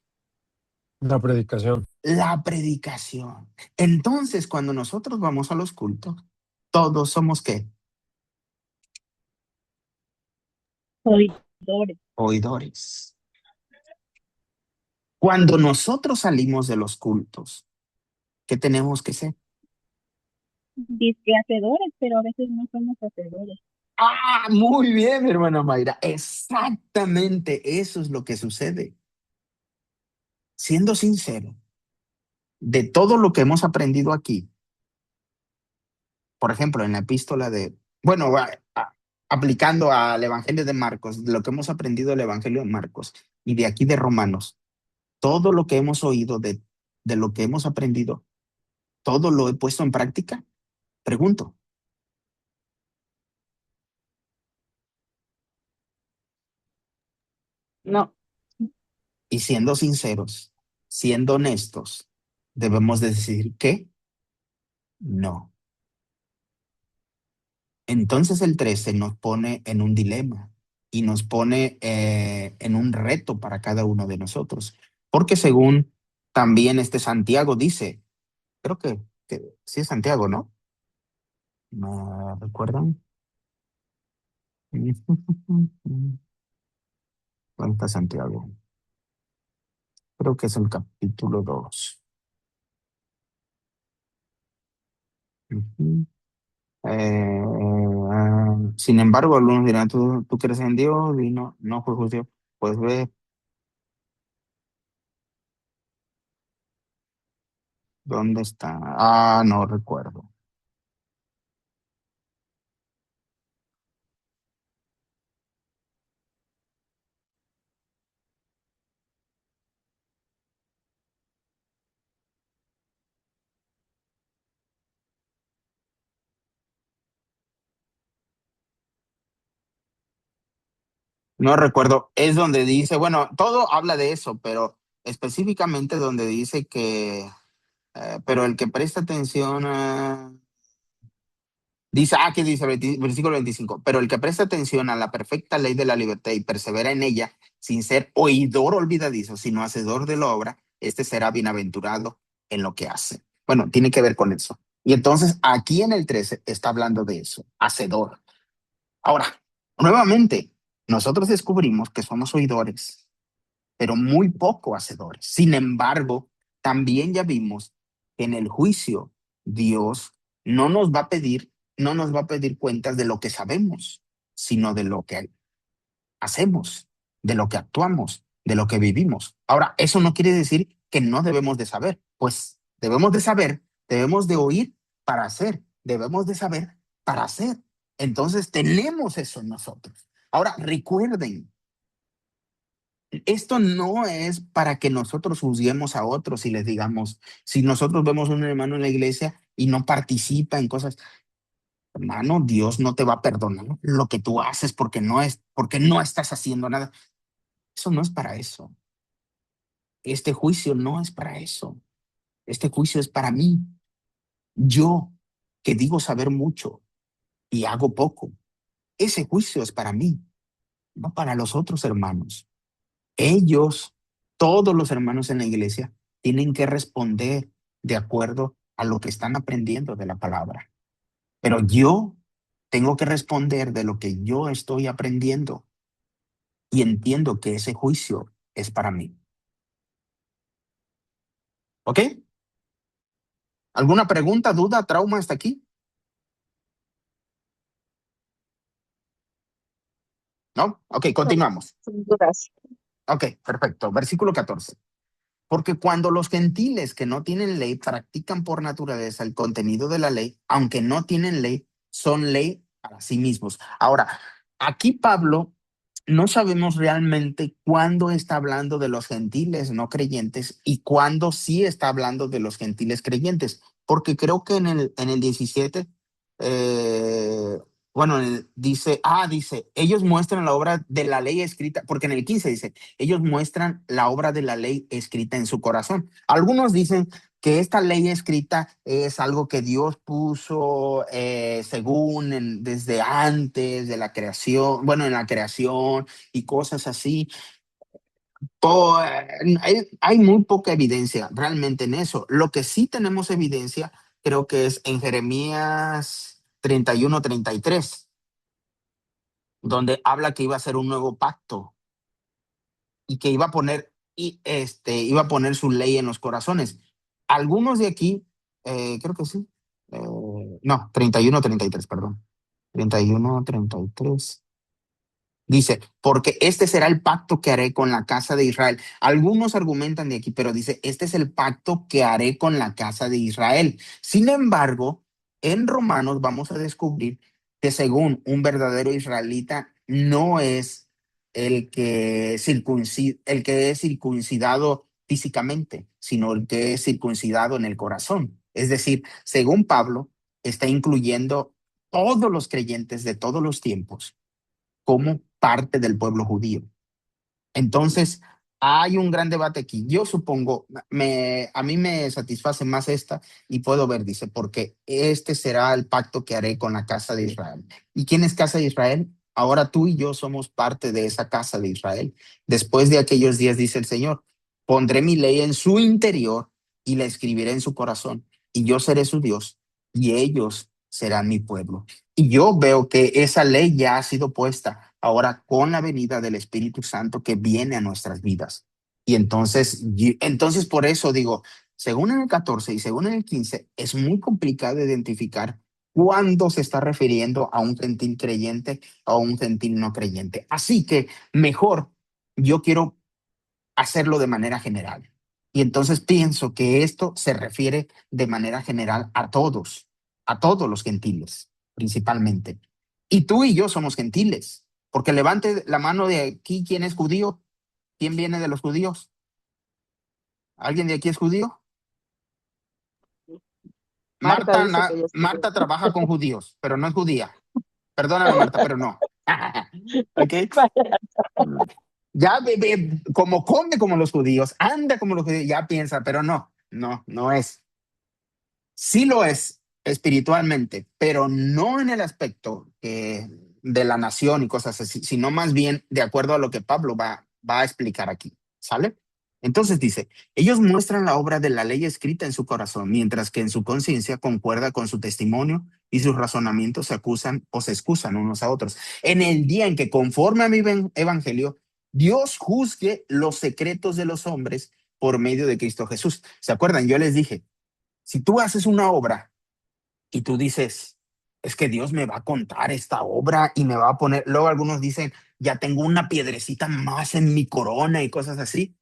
La predicación.
La predicación. Entonces, cuando nosotros vamos a los cultos, todos somos ¿qué?
Oidores.
Oidores. Cuando nosotros salimos de los cultos, ¿qué tenemos que ser?
Dice hacedores, pero a veces no somos hacedores.
Ah, muy bien, hermana Mayra. Exactamente eso es lo que sucede. Siendo sincero, de todo lo que hemos aprendido aquí, por ejemplo, en la epístola bueno, aplicando al Evangelio de Marcos, de lo que hemos aprendido del Evangelio de Marcos y de aquí de Romanos, todo lo que hemos oído de lo que hemos aprendido, todo lo he puesto en práctica. Pregunto,
No,
y siendo sinceros, siendo honestos, debemos decir que no. Entonces el 13 nos pone en un dilema y nos pone en un reto para cada uno de nosotros. Porque según también este Santiago dice, creo que sí es Santiago, ¿no? ¿Me recuerdan? ¿Dónde está Santiago? Creo que es el capítulo 2. Sin embargo, algunos dirán, ¿tú crees en Dios? Y no fue judío. Pues ve, ¿dónde está? Ah, no recuerdo. No recuerdo. Es donde dice, bueno, todo habla de eso, pero específicamente donde dice que, pero el que presta atención a... Dice, que dice versículo 25, pero el que presta atención a la perfecta ley de la libertad y persevera en ella, sin ser oidor olvidadizo, sino hacedor de la obra, este será bienaventurado en lo que hace. Bueno, tiene que ver con eso. Y entonces aquí en el 13 está hablando de eso, hacedor. Ahora, nuevamente, nosotros descubrimos que somos oidores, pero muy poco hacedores. Sin embargo, también ya vimos que en el juicio Dios no nos va a pedir cuentas de lo que sabemos, sino de lo que hacemos, de lo que actuamos, de lo que vivimos. Ahora, eso no quiere decir que no debemos de saber, pues debemos de saber, debemos de oír para hacer, debemos de saber para hacer. Entonces tenemos eso en nosotros. Ahora, recuerden, esto no es para que nosotros juzguemos a otros y les digamos, si nosotros vemos a un hermano en la iglesia y no participa en cosas, hermano, Dios no te va a perdonar lo que tú haces porque no estás haciendo nada. Eso no es para eso. Este juicio no es para eso. Este juicio es para mí. Yo, que digo saber mucho y hago poco. Ese juicio es para mí, no para los otros hermanos. Ellos, todos los hermanos en la iglesia, tienen que responder de acuerdo a lo que están aprendiendo de la palabra. Pero yo tengo que responder de lo que yo estoy aprendiendo y entiendo que ese juicio es para mí. ¿Ok? ¿Alguna pregunta, duda, trauma hasta aquí? ¿No? Ok, continuamos.
Sin dudas.
Ok, perfecto. Versículo 14. Porque cuando los gentiles que no tienen ley practican por naturaleza el contenido de la ley, aunque no tienen ley, son ley para sí mismos. Ahora, aquí Pablo no sabemos realmente cuándo está hablando de los gentiles no creyentes y cuándo sí está hablando de los gentiles creyentes, porque creo que en el 17, eh, bueno, dice, ellos muestran la obra de la ley escrita, porque en el 15 dice, ellos muestran la obra de la ley escrita en su corazón. Algunos dicen que esta ley escrita es algo que Dios puso desde antes de la creación, bueno, en la creación y cosas así. Hay muy poca evidencia realmente en eso. Lo que sí tenemos evidencia, creo que es en Jeremías 31-33, donde habla que iba a ser un nuevo pacto y que iba a poner su ley en los corazones. Algunos de aquí, creo que sí, no, 31-33, perdón, 31-33. Dice, porque este será el pacto que haré con la casa de Israel. Algunos argumentan de aquí, pero dice, este es el pacto que haré con la casa de Israel. Sin embargo, en Romanos vamos a descubrir que según un verdadero israelita no es el que es circuncidado físicamente, sino el que es circuncidado en el corazón. Es decir, según Pablo, está incluyendo todos los creyentes de todos los tiempos como parte del pueblo judío. Entonces, hay un gran debate aquí. Yo supongo, a mí me satisface más esta y puedo ver, dice, porque este será el pacto que haré con la casa de Israel. ¿Y quién es casa de Israel? Ahora tú y yo somos parte de esa casa de Israel. Después de aquellos días, dice el Señor, pondré mi ley en su interior y la escribiré en su corazón, y yo seré su Dios, y ellos serán mi pueblo. Y yo veo que esa ley ya ha sido puesta ahora con la venida del Espíritu Santo que viene a nuestras vidas. Y entonces por eso digo, según en el 14 y según en el 15, es muy complicado identificar cuándo se está refiriendo a un gentil creyente o a un gentil no creyente. Así que mejor yo quiero hacerlo de manera general. Y entonces pienso que esto se refiere de manera general a todos los gentiles, principalmente. Y tú y yo somos gentiles, porque levante la mano de aquí, ¿quién es judío? ¿Quién viene de los judíos? ¿Alguien de aquí es judío?
Marta dice que ella es judía.
Marta trabaja con judíos, pero no es judía. Perdóname, Marta, pero no. ¿Ok? Ya como come como los judíos, anda como los judíos, ya piensa, pero no es. Sí lo es espiritualmente, pero no en el aspecto de la nación y cosas así, sino más bien de acuerdo a lo que Pablo va a explicar aquí. ¿Sale? Entonces dice, ellos muestran la obra de la ley escrita en su corazón, mientras que en su conciencia concuerda con su testimonio y sus razonamientos se acusan o se excusan unos a otros. En el día en que, conforme a mi evangelio, Dios juzgue los secretos de los hombres por medio de Cristo Jesús. ¿Se acuerdan? Yo les dije, si tú haces una obra y tú dices, es que Dios me va a contar esta obra y me va a poner, luego algunos dicen, ya tengo una piedrecita más en mi corona y cosas así.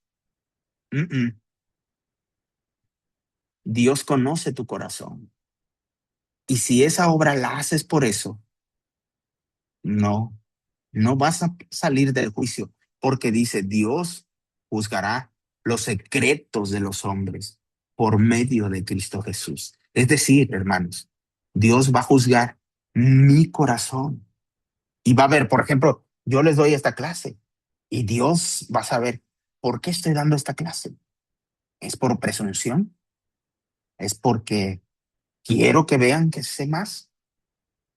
Mm -mm. Dios conoce tu corazón. Y si esa obra la haces por eso, no, no vas a salir del juicio, porque dice, Dios juzgará los secretos de los hombres por medio de Cristo Jesús. Es decir, hermanos, Dios va a juzgar mi corazón y va a ver, por ejemplo, yo les doy esta clase y Dios va a saber por qué estoy dando esta clase. ¿Es por presunción? ¿Es porque quiero que vean que sé más?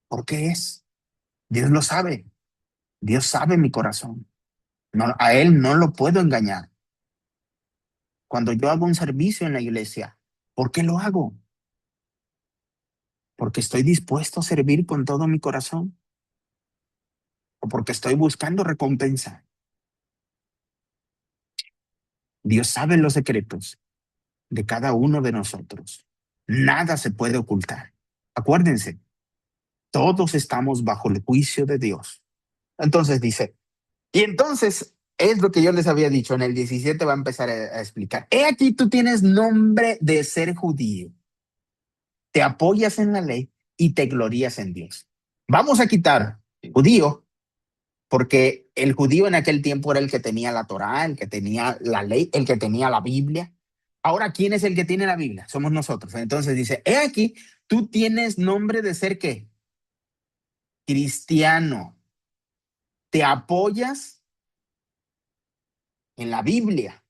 ¿Por qué es? Dios lo sabe. Dios sabe mi corazón. No, a Él no lo puedo engañar. Cuando yo hago un servicio en la iglesia, ¿por qué lo hago? ¿Porque estoy dispuesto a servir con todo mi corazón? ¿O porque estoy buscando recompensa? Dios sabe los secretos de cada uno de nosotros. Nada se puede ocultar. Acuérdense, todos estamos bajo el juicio de Dios. Entonces dice, y entonces es lo que yo les había dicho, en el 17 va a empezar a explicar. He aquí tú tienes nombre de ser judío, te apoyas en la ley y te glorías en Dios. Vamos a quitar judío, porque el judío en aquel tiempo era el que tenía la Torá, el que tenía la ley, el que tenía la Biblia. Ahora, ¿quién es el que tiene la Biblia? Somos nosotros. Entonces dice, he aquí, tú tienes nombre de ser ¿qué? Cristiano. Te apoyas en la Biblia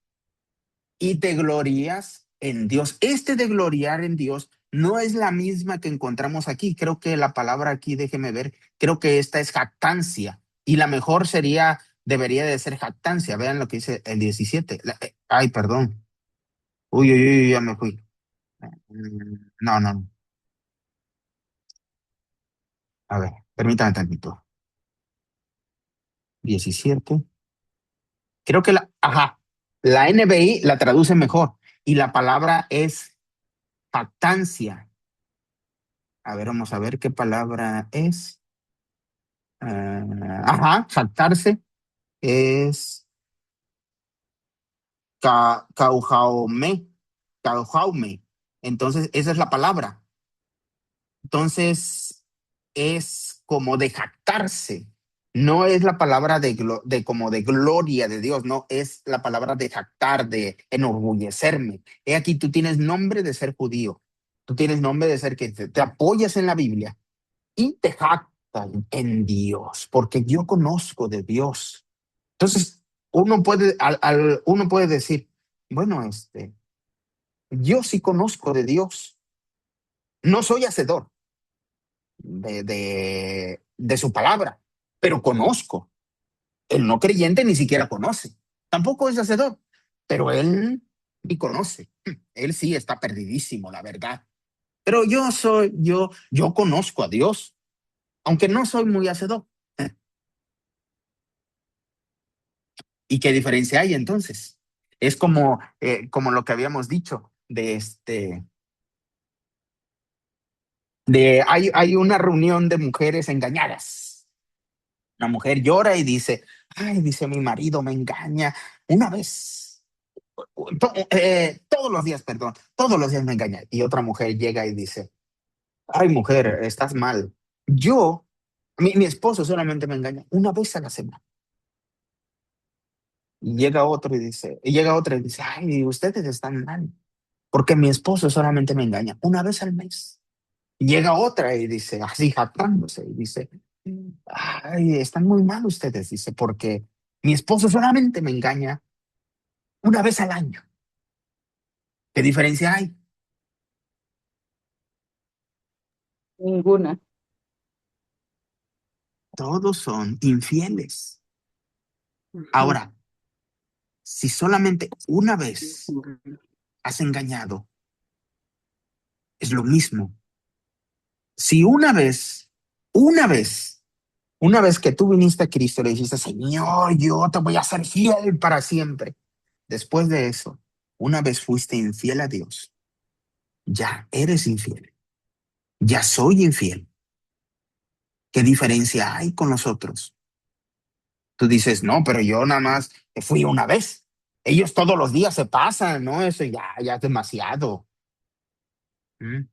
y te glorías en Dios. Este de gloriar en Dios no es la misma que encontramos aquí. Creo que la palabra aquí, déjeme ver, creo que esta es jactancia y la mejor sería, debería de ser jactancia. Vean lo que dice el 17. Ay, perdón. Uy, uy, uy, ya me fui. No, no. A ver, permítame tantito. 17. Creo que la NBI la traduce mejor y la palabra es jactancia. A ver, vamos a ver qué palabra es. Jactarse es caujaume, caujaume. Entonces, esa es la palabra. Entonces, es como de jactarse. No es la palabra de como de gloria de Dios, no, es la palabra de jactar, de enorgullecerme. He aquí, tú tienes nombre de ser judío. Tú tienes nombre de ser que te apoyas en la Biblia y te jactan en Dios, porque yo conozco de Dios. Entonces, uno puede decir, bueno, yo sí conozco de Dios. No soy hacedor de su palabra, pero conozco. El no creyente ni siquiera conoce. Tampoco es hacedor, pero él ni conoce. Él sí está perdidísimo, la verdad. Pero yo conozco a Dios, aunque no soy muy hacedor. ¿Y qué diferencia hay entonces? Es como lo que habíamos dicho hay una reunión de mujeres engañadas. Una mujer llora y dice, ay, dice, mi marido me engaña una vez, todos los días, perdón, todos los días me engaña. Y otra mujer llega y dice, ay, mujer, estás mal. Mi esposo solamente me engaña una vez a la semana. Y llega otra y dice, ay, ustedes están mal, porque mi esposo solamente me engaña una vez al mes. Y llega otra y dice, así jactándose, y dice, ay, están muy mal ustedes, dice, porque mi esposo solamente me engaña una vez al año. ¿Qué diferencia hay?
Ninguna.
Todos son infieles.
Ujú.
Ahora, Si solamente una vez has engañado, es lo mismo. Si una vez que tú viniste a Cristo, le dijiste, Señor, yo te voy a ser fiel para siempre. Después de eso, una vez fuiste infiel a Dios, ya eres infiel. Ya soy infiel. ¿Qué diferencia hay con los otros? Tú dices, no, pero yo nada más fui una vez. Ellos todos los días se pasan, ¿no? Eso ya es demasiado. ¿Mm?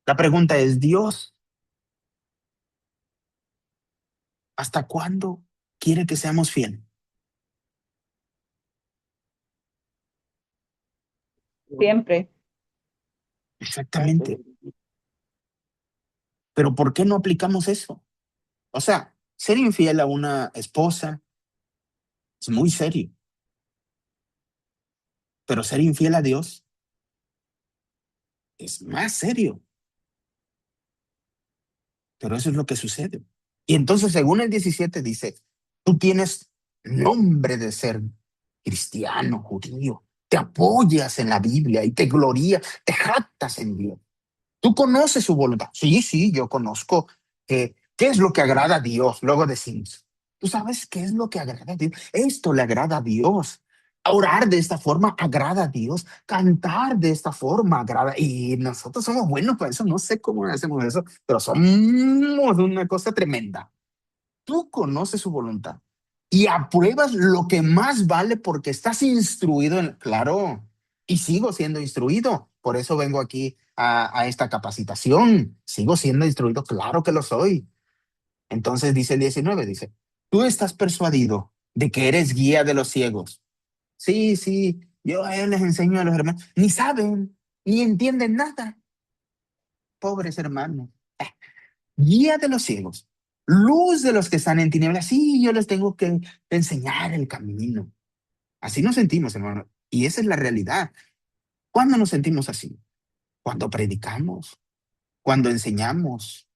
La pregunta es, Dios, ¿hasta cuándo quiere que seamos fieles?
Siempre.
Exactamente. Pero ¿por qué no aplicamos eso? O sea, ser infiel a una esposa es muy serio, pero ser infiel a Dios es más serio. Pero eso es lo que sucede. Y entonces, según el 17 dice, tú tienes nombre de ser cristiano, judío, te apoyas en la Biblia y te glorías, te jactas en Dios. Tú conoces su voluntad. Sí, sí, yo conozco qué es lo que agrada a Dios. Luego decimos, ¿tú sabes qué es lo que agrada a Dios? Esto le agrada a Dios. Orar de esta forma agrada a Dios. Cantar de esta forma agrada. Y nosotros somos buenos para eso. No sé cómo hacemos eso, pero somos una cosa tremenda. Tú conoces su voluntad y apruebas lo que más vale porque estás instruido en, claro, y sigo siendo instruido. Por eso vengo aquí a esta capacitación. Sigo siendo instruido, claro que lo soy. Entonces dice el 19, dice, tú estás persuadido de que eres guía de los ciegos. Sí, sí, yo a él les enseño a los hermanos. Ni saben, ni entienden nada. Pobres hermanos. Guía de los ciegos, luz de los que están en tinieblas. Sí, yo les tengo que enseñar el camino. Así nos sentimos, hermano. Y esa es la realidad. ¿Cuándo nos sentimos así? Cuando predicamos, cuando enseñamos,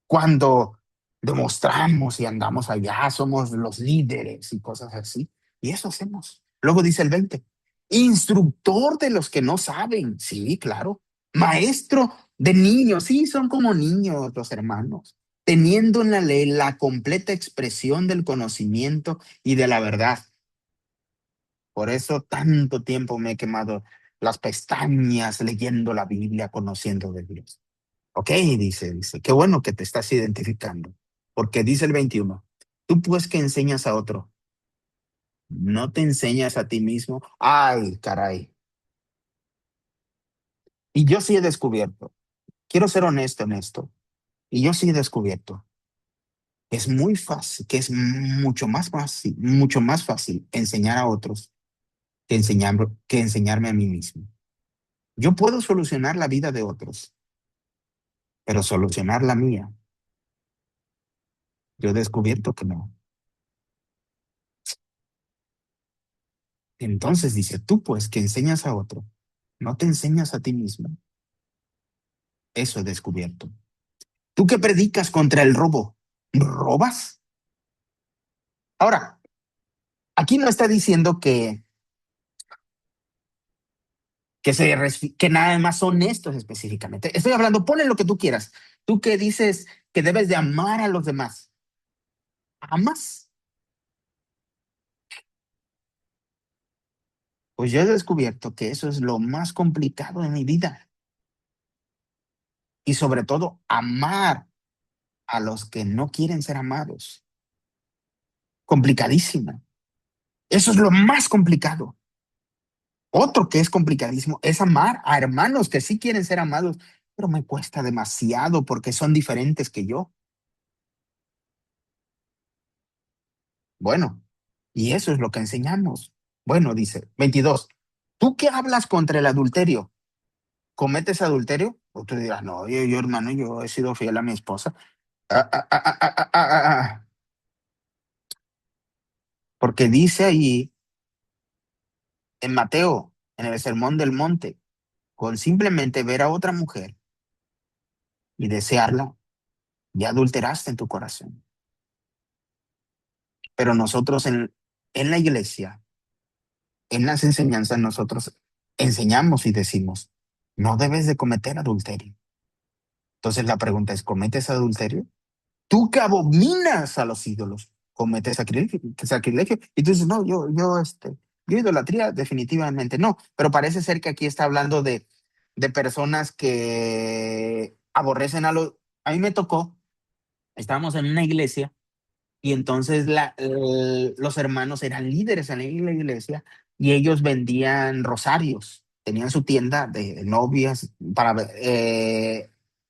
cuando demostramos y andamos allá, somos los líderes y cosas así. Y eso hacemos. Luego dice el 20, instructor de los que no saben. Sí, claro. Maestro de niños. Sí, son como niños los hermanos. Teniendo en la ley la completa expresión del conocimiento y de la verdad. Por eso tanto tiempo me he quemado las pestañas leyendo la Biblia, conociendo de Dios. Ok, dice, qué bueno que te estás identificando, porque dice el 21, tú pues que enseñas a otro, no te enseñas a ti mismo. Ay, caray. Y yo sí he descubierto, quiero ser honesto en esto, y yo sí he descubierto que es muy fácil, que es mucho más fácil enseñar a otros que enseñarme a mí mismo. Yo puedo solucionar la vida de otros, pero solucionar la mía, yo he descubierto que no. Entonces dice, tú pues que enseñas a otro, no te enseñas a ti mismo. Eso he descubierto. Tú que predicas contra el robo, ¿robas? Ahora, aquí no está diciendo que nada más son estos específicamente. Estoy hablando, ponle lo que tú quieras. Tú que dices que debes de amar a los demás. ¿Amas? Pues yo he descubierto que eso es lo más complicado en mi vida. Y sobre todo, amar a los que no quieren ser amados. Complicadísimo. Eso es lo más complicado. Otro que es complicadísimo es amar a hermanos que sí quieren ser amados, pero me cuesta demasiado porque son diferentes que yo. Bueno, y eso es lo que enseñamos. Bueno, dice 22, ¿tú qué hablas contra el adulterio? ¿Cometes adulterio? O tú dirás, no, yo, hermano, yo he sido fiel a mi esposa. Ah. Porque dice ahí en Mateo, en el Sermón del Monte, con simplemente ver a otra mujer y desearla, ya adulteraste en tu corazón. Pero nosotros en la iglesia en las enseñanzas nosotros enseñamos y decimos, no debes de cometer adulterio. Entonces la pregunta es, ¿cometes adulterio? Tú que abominas a los ídolos, cometes sacrilegio, sacrilegio. Y tú dices, no, yo idolatría definitivamente no, pero parece ser que aquí está hablando de personas que aborrecen a los... A mí me tocó, estábamos en una iglesia y entonces los hermanos eran líderes en la iglesia y ellos vendían rosarios. Tenían su tienda de novias,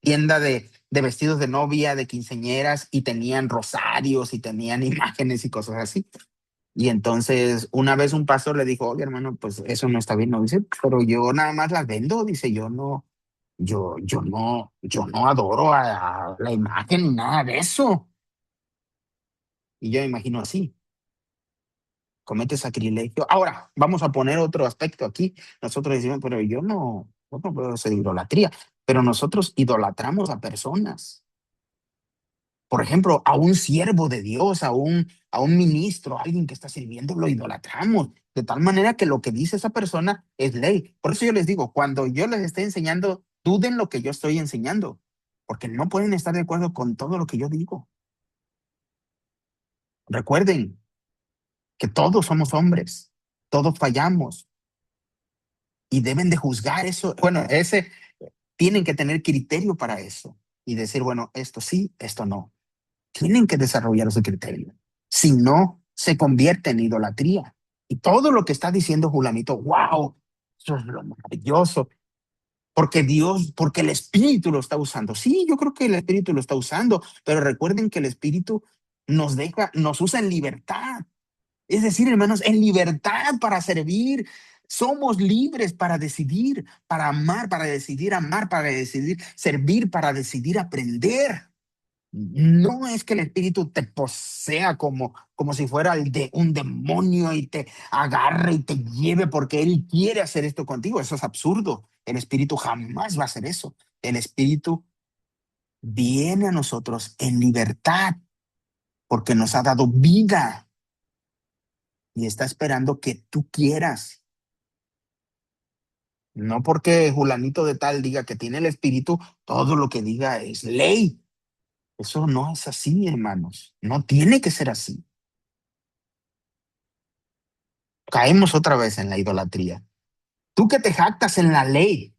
tienda de vestidos de novia, de quinceñeras, y tenían rosarios y tenían imágenes y cosas así. Y entonces una vez un pastor le dijo, oye hermano, pues eso no está bien, no dice, pero yo nada más las vendo, dice, yo no adoro a la imagen ni nada de eso. Y yo me imagino así, comete sacrilegio. Ahora, vamos a poner otro aspecto aquí. Nosotros decimos, pero yo no puedo hacer idolatría, pero nosotros idolatramos a personas. Por ejemplo, a un siervo de Dios, a un ministro, a alguien que está sirviendo, lo idolatramos. De tal manera que lo que dice esa persona es ley. Por eso yo les digo, cuando yo les esté enseñando, duden lo que yo estoy enseñando, porque no pueden estar de acuerdo con todo lo que yo digo. Recuerden que todos somos hombres, todos fallamos y deben de juzgar eso. Bueno, tienen que tener criterio para eso y decir, bueno, esto sí, esto no. Tienen que desarrollar ese criterio. Si no, se convierte en idolatría. Y todo lo que está diciendo Julanito, wow, eso es lo maravilloso. Porque Dios, porque el Espíritu lo está usando. Sí, yo creo que el Espíritu lo está usando, pero recuerden que el Espíritu nos usa en libertad. Es decir, hermanos, en libertad para servir. Somos libres para decidir, para amar, para decidir servir, para decidir aprender. No es que el espíritu te posea como si fuera un demonio y te agarre y te lleve porque él quiere hacer esto contigo. Eso es absurdo. El espíritu jamás va a hacer eso. El espíritu viene a nosotros en libertad porque nos ha dado vida y está esperando que tú quieras. No porque Julanito de tal diga que tiene el espíritu, todo lo que diga es ley. Eso no es así, hermanos. No tiene que ser así. Caemos otra vez en la idolatría. Tú que te jactas en la ley,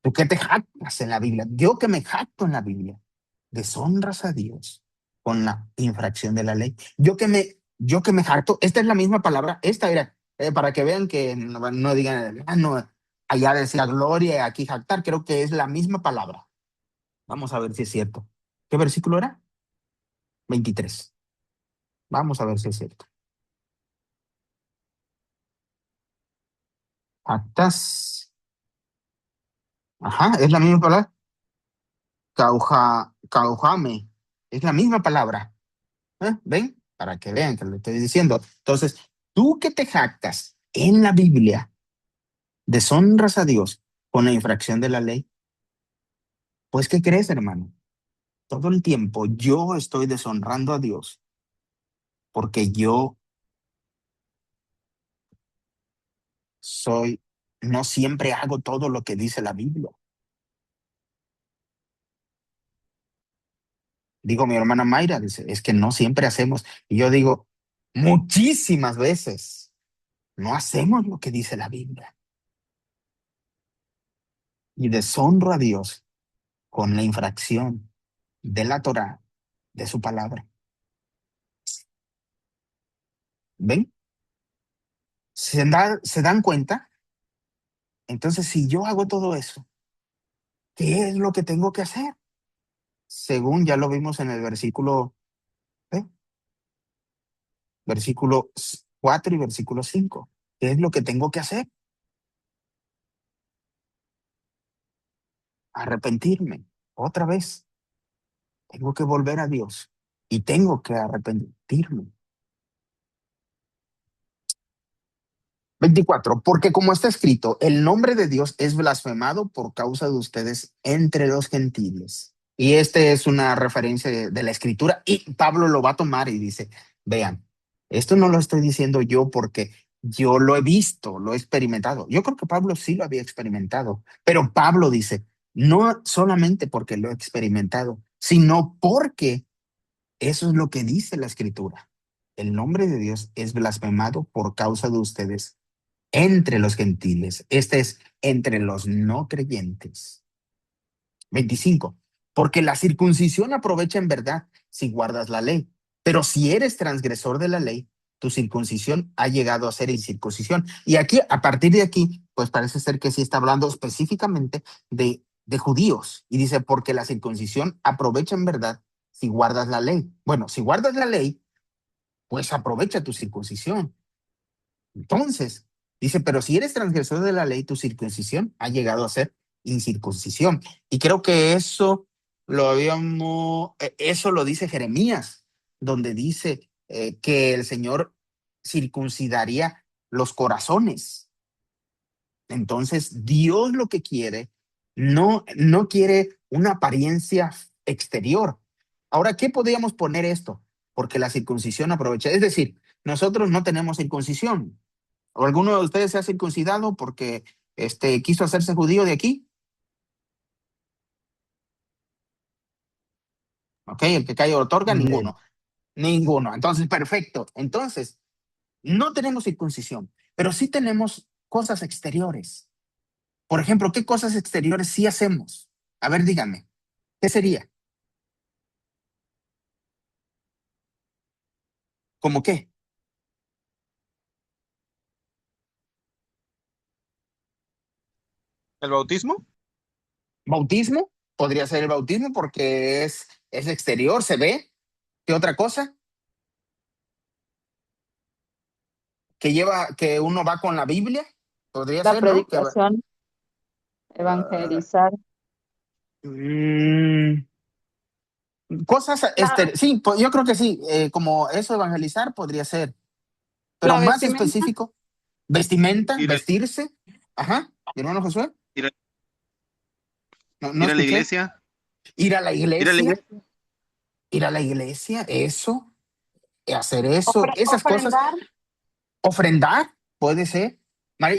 tú que te jactas en la Biblia, yo que me jacto en la Biblia, deshonras a Dios con la infracción de la ley. Yo que me jacto, esta es la misma palabra, esta era, para que vean que no digan, no, allá decía gloria, aquí jactar, creo que es la misma palabra. Vamos a ver si es cierto. ¿Qué versículo era? 23. Vamos a ver si es cierto. Actas. Ajá, es la misma palabra. Caujame. Es la misma palabra. ¿Ven? Para que vean que lo estoy diciendo. Entonces, tú que te jactas en la Biblia, deshonras a Dios con la infracción de la ley, pues ¿qué crees, hermano? Todo el tiempo yo estoy deshonrando a Dios porque yo soy, no siempre hago todo lo que dice la Biblia. Digo, mi hermana Mayra dice, es que no siempre hacemos. Y yo digo, muchísimas veces no hacemos lo que dice la Biblia. Y deshonro a Dios con la infracción de la Torá, de su palabra. ¿Ven? ¿Se dan cuenta? Entonces, si yo hago todo eso, ¿qué es lo que tengo que hacer? Según ya lo vimos en el ¿eh? versículo 4 y versículo 5. ¿Qué es lo que tengo que hacer? Arrepentirme. Otra vez. Tengo que volver a Dios y tengo que arrepentirme. 24. Porque como está escrito, el nombre de Dios es blasfemado por causa de ustedes entre los gentiles. Y este es una referencia de la escritura y Pablo lo va a tomar y dice, vean, esto no lo estoy diciendo yo porque Yo lo he visto, lo he experimentado. Yo creo que Pablo sí lo había experimentado, pero Pablo dice, no solamente porque lo he experimentado, sino porque eso es lo que dice la Escritura. El nombre de Dios es blasfemado por causa de ustedes entre los gentiles. Este es entre los no creyentes. 25. Porque la circuncisión aprovecha en verdad si guardas la ley. Pero si eres transgresor de la ley, tu circuncisión ha llegado a ser incircuncisión. Y aquí, a partir de aquí, pues parece ser que sí está hablando específicamente de judíos. Y dice, porque la circuncisión aprovecha en verdad si guardas la ley. Bueno, si guardas la ley, pues aprovecha tu circuncisión. Entonces, dice, pero si eres transgresor de la ley, tu circuncisión ha llegado a ser incircuncisión. Y creo que eso lo dice Jeremías, donde dice que el Señor circuncidaría los corazones. Entonces, Dios lo que quiere, no quiere una apariencia exterior. Ahora, ¿qué podríamos poner esto? Porque la circuncisión aprovecha. Es decir, nosotros no tenemos circuncisión. ¿O alguno de ustedes se ha circuncidado porque quiso hacerse judío de aquí? ¿Ok? El que cae otorga,
Nel.
ninguno. Ninguno. Entonces, perfecto. Entonces, no tenemos circuncisión, pero sí tenemos cosas exteriores. Por ejemplo, ¿qué cosas exteriores sí hacemos? A ver, díganme, ¿qué sería? ¿Cómo qué?
¿El bautismo?
¿Bautismo? Podría ser el bautismo porque es exterior, se ve. ¿Qué otra cosa? Que uno va con la Biblia. Podría
La
ser, ¿no?
predicación,
Ah,
evangelizar.
mm, cosas,
La,
sí, yo creo que sí, como eso, evangelizar podría ser, pero
la
más
vestimenta,
específico, vestimenta,
Ir a,
vestirse. Ajá, mi hermano Josué,
ir a-
no
ir a la
escuché.
iglesia,
Ir a la
ir a la
iglesia,
iglesia,
ir a la iglesia, eso, hacer eso, esas cosas,
ofrendar.
ofrendar, puede ser.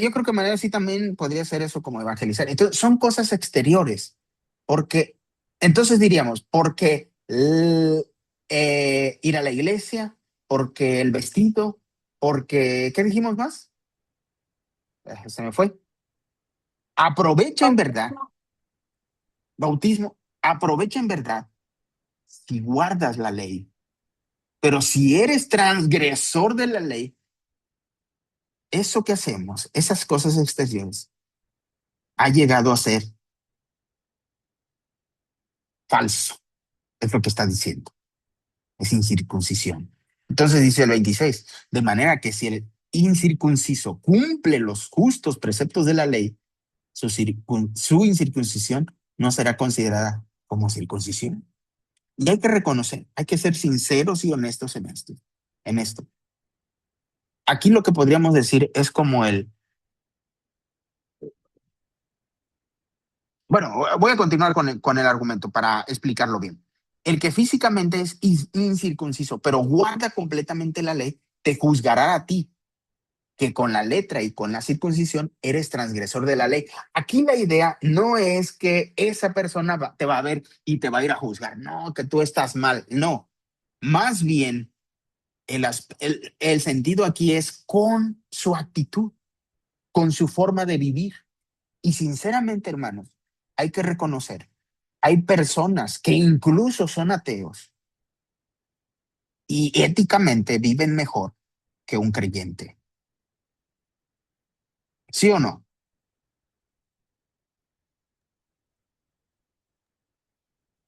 Yo creo que María sí también podría ser eso como evangelizar. Entonces, son cosas exteriores, porque, entonces diríamos, porque ir a la iglesia, porque el vestido, porque, ¿qué dijimos más? Se me fue. Aprovecha en verdad,
Bautismo.
bautismo, aprovecha en verdad si guardas la ley. Pero si eres transgresor de la ley, eso que hacemos, esas cosas exteriores, ha llegado a ser falso. Es lo que está diciendo. Es incircuncisión. Entonces dice el 26, de manera que si el incircunciso cumple los justos preceptos de la ley, su incircuncisión no será considerada como circuncisión. Y hay que reconocer, hay que ser sinceros y honestos en esto. Aquí lo que podríamos decir es como bueno, voy a continuar con el argumento para explicarlo bien. El que físicamente es incircunciso, pero guarda completamente la ley, te juzgará a ti, que con la letra y con la circuncisión eres transgresor de la ley. Aquí la idea no es que esa persona te va a ver y te va a ir a juzgar, no, que tú estás mal, no. Más bien, el sentido aquí es con su actitud, con su forma de vivir. Y sinceramente, hermanos, hay que reconocer, hay personas que incluso son ateos y éticamente viven mejor que un creyente. ¿Sí o no?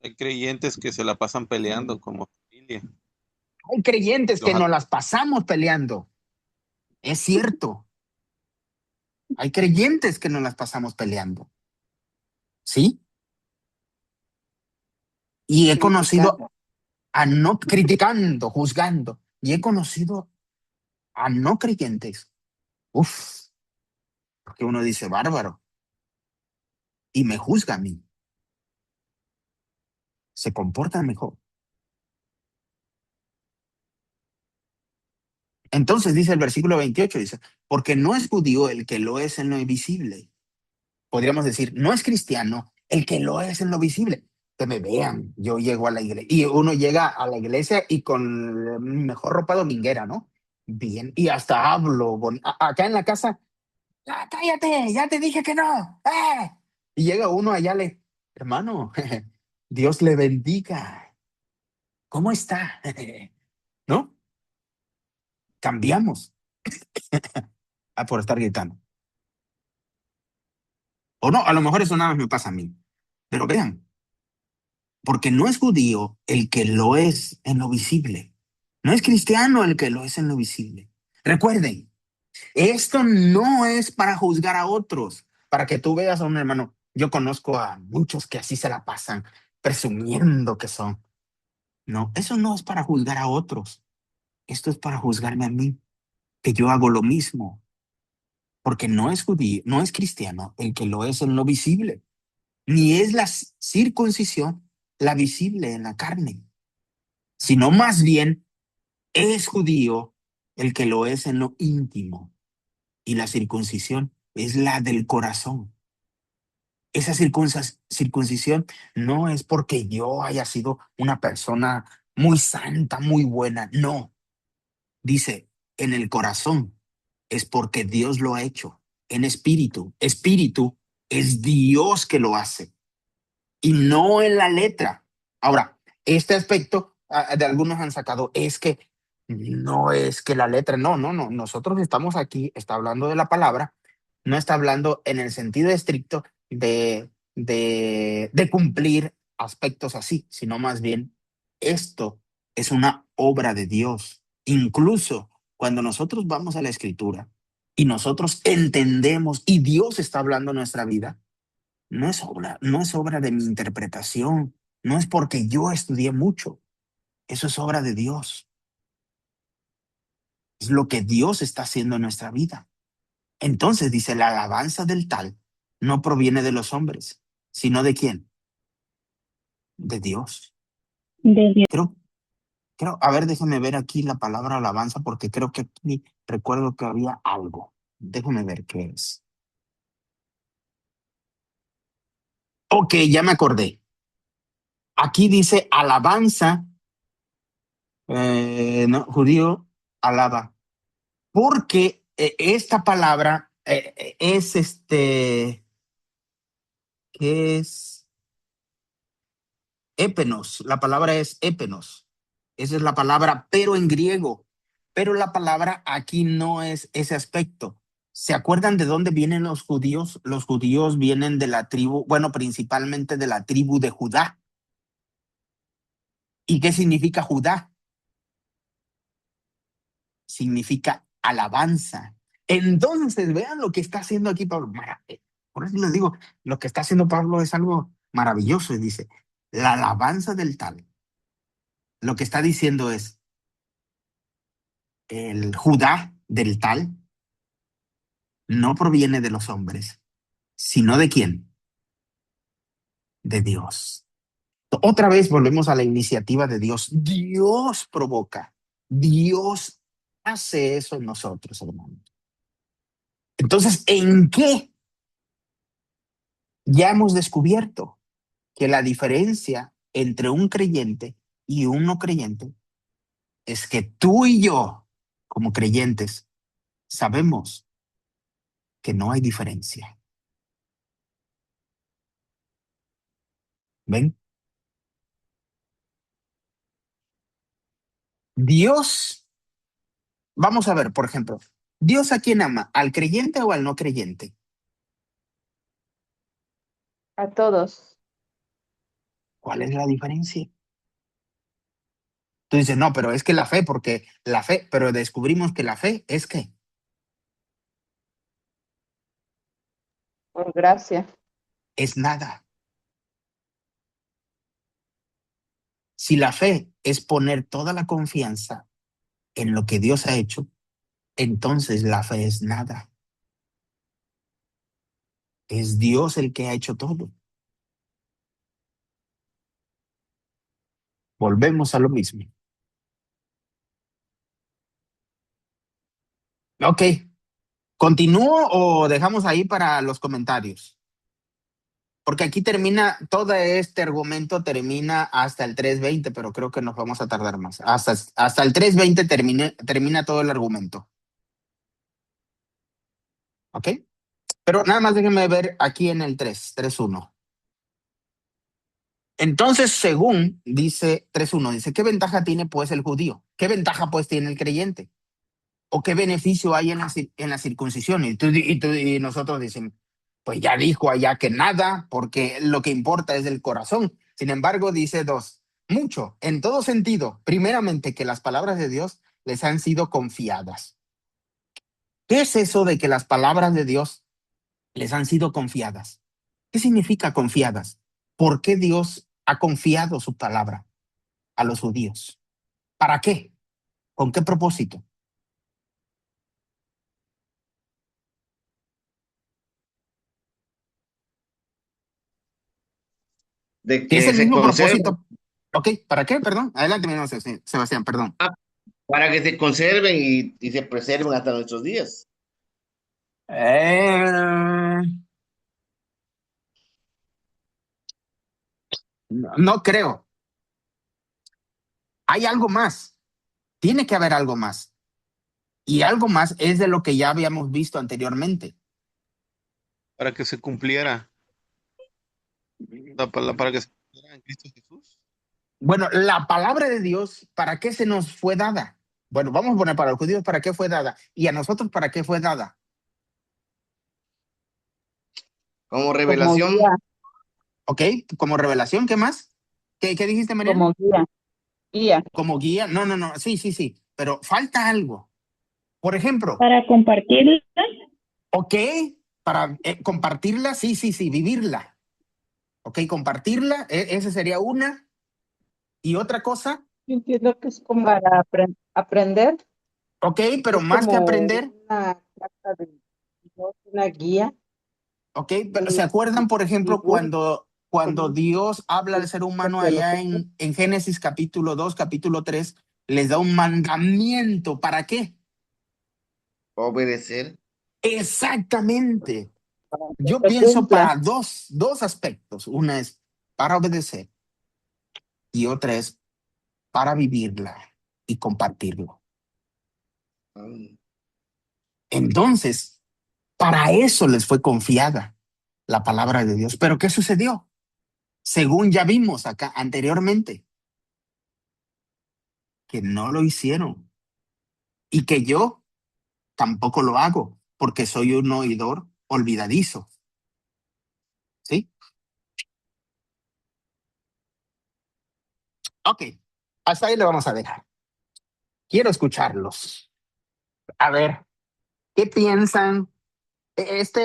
hay creyentes que se la pasan peleando como familia.
Hay creyentes
Los
que nos las pasamos peleando. Es cierto. Hay creyentes que nos las pasamos peleando. ¿Sí? Y he conocido
Criticando.
a no criticando, juzgando. Y he conocido a no creyentes. Uf, porque uno dice bárbaro y me juzga a mí. Se comportan mejor. Entonces dice el versículo 28, dice, porque no es judío el que lo es en lo invisible. Podríamos decir, no es cristiano el que lo es en lo visible. Que me vean, yo llego a la iglesia y uno llega a la iglesia y con la mejor ropa dominguera, ¿no? Bien, y hasta hablo acá en la casa, "Ah, cállate, ya te dije que no. Y llega uno allá, hermano, Dios le bendiga. ¿Cómo está? ¿No? Cambiamos por estar gritando. O no, a lo mejor eso nada más me pasa a mí. Pero vean, porque no es judío el que lo es en lo visible. No es cristiano el que lo es en lo visible. Recuerden, esto no es para juzgar a otros, para que tú veas a un hermano. Yo conozco a muchos que así se la pasan presumiendo que son. No, eso no es para juzgar a otros. Esto es para juzgarme a mí, que yo hago lo mismo. Porque no es judío, no es cristiano el que lo es en lo visible, ni es la circuncisión la visible en la carne, sino más bien es judío el que lo es en lo íntimo, y la circuncisión es la del corazón. Esa circuncisión no es porque yo haya sido una persona muy santa, muy buena, no. Dice, en el corazón es porque Dios lo ha hecho, en espíritu. Espíritu es Dios que lo hace y no en la letra. Ahora, este aspecto de algunos han sacado es que no es que la letra, no, no, no. Nosotros estamos aquí, está hablando de la palabra, no está hablando en el sentido estricto de cumplir aspectos así, sino más bien esto es una obra de Dios. Incluso cuando nosotros vamos a la escritura y nosotros entendemos y Dios está hablando en nuestra vida, no es obra de mi interpretación, no es porque yo estudié mucho, eso es obra de Dios, es lo que Dios está haciendo en nuestra vida. Entonces dice, la alabanza del tal no proviene de los hombres, sino de quién, de Dios.
De Dios.
A ver, déjame ver aquí la palabra alabanza, porque creo que aquí recuerdo que había algo. Déjame ver qué es. Ok, ya me acordé. Aquí dice alabanza, no, judío, alaba. Porque esta palabra es ¿qué es? Épenos. La palabra es épenos. Esa es la palabra, pero en griego. Pero la palabra aquí no es ese aspecto. ¿Se acuerdan de dónde vienen los judíos? Los judíos vienen de la tribu, bueno, principalmente de la tribu de Judá. ¿Y qué significa Judá? Significa alabanza. Entonces, vean lo que está haciendo aquí Pablo. Por eso les digo, lo que está haciendo Pablo es algo maravilloso. Y dice, la alabanza del tal. Lo que está diciendo es, el Judá del tal no proviene de los hombres, sino de quién? De Dios. Otra vez volvemos a la iniciativa de Dios. Dios provoca. Dios hace eso en nosotros, hermanos. Entonces, ¿en qué ya hemos descubierto que la diferencia entre un creyente y un no creyente es que tú y yo, como creyentes, sabemos que no hay diferencia? ¿Ven? Dios, vamos a ver, por ejemplo, ¿Dios a quién ama? ¿Al creyente o al no creyente?
A todos.
¿Cuál es la diferencia? Tú dices, no, pero es que la fe, porque la fe, pero descubrimos que la fe es que
Por gracia.
es nada. Si la fe es poner toda la confianza en lo que Dios ha hecho, entonces la fe es nada. Es Dios el que ha hecho todo. Volvemos a lo mismo. Ok, ¿continúo o dejamos ahí para los comentarios? Porque aquí termina, todo este argumento termina hasta el 3:20, pero creo que nos vamos a tardar más. Hasta el 3:20 termina todo el argumento. ¿Ok? Pero nada más déjenme ver aquí en el 3:1. Entonces, según dice 3:1, dice, ¿qué ventaja tiene pues el judío? ¿Qué ventaja pues tiene el creyente? ¿O qué beneficio hay en la circuncisión? Y nosotros decimos, pues ya dijo allá que nada, porque lo que importa es el corazón. Sin embargo, dice 2, mucho, en todo sentido. Primeramente, que las palabras de Dios les han sido confiadas. ¿Qué es eso de que las palabras de Dios les han sido confiadas? ¿Qué significa confiadas? ¿Por qué Dios ha confiado su palabra a los judíos? ¿Para qué? ¿Con qué propósito?
De
Si es
que
el
se
mismo
conserven,
propósito. Ok, ¿para qué? Perdón. Adelante, mi hermano Sebastián, perdón.
para que se conserven y se preserven hasta nuestros días.
Eh, no creo. Hay algo más. Tiene que haber algo más. Y algo más es de lo que ya habíamos visto anteriormente.
Para que se cumpliera para que se cumpliera en Cristo Jesús.
Bueno, la palabra de Dios, ¿para qué se nos fue dada? Bueno, vamos a poner para los judíos, ¿para qué fue dada? Y a nosotros, ¿para qué fue dada?
Como
Como guía,
revelación,
¿Ok? Como revelación, ¿qué más? ¿Qué dijiste, Mariana?
como guía, guía.
Como guía. No, no, no. Sí, sí, sí. Pero falta algo. Por ejemplo,
Para compartirla,
¿ok? Para compartirla, sí, sí, sí, vivirla. ¿Ok? Compartirla, esa sería una. Y otra cosa,
yo entiendo que es como para aprender,
¿ok? Pero
es
más que
como
aprender,
una carta de Dios, una guía,
¿ok? Pero ¿se
un
acuerdan, por ejemplo,
libro,
cuando
como
Dios habla al
un
ser humano allá
bibliotecas.
en Génesis capítulo 2, capítulo 3, les da un mandamiento? ¿Para qué?
obedecer.
Exactamente.
Para que
Yo
se
pienso
cumpla.
para dos aspectos. Una es para obedecer y otra es para vivirla y compartirlo.
Mm.
Entonces, para eso les fue confiada la palabra de Dios. Pero ¿qué sucedió? Según ya vimos acá anteriormente, que no lo hicieron y que yo tampoco lo hago porque soy un oidor olvidadizo. ¿Sí? Ok, hasta ahí lo vamos a dejar. Quiero escucharlos. A ver, ¿qué piensan?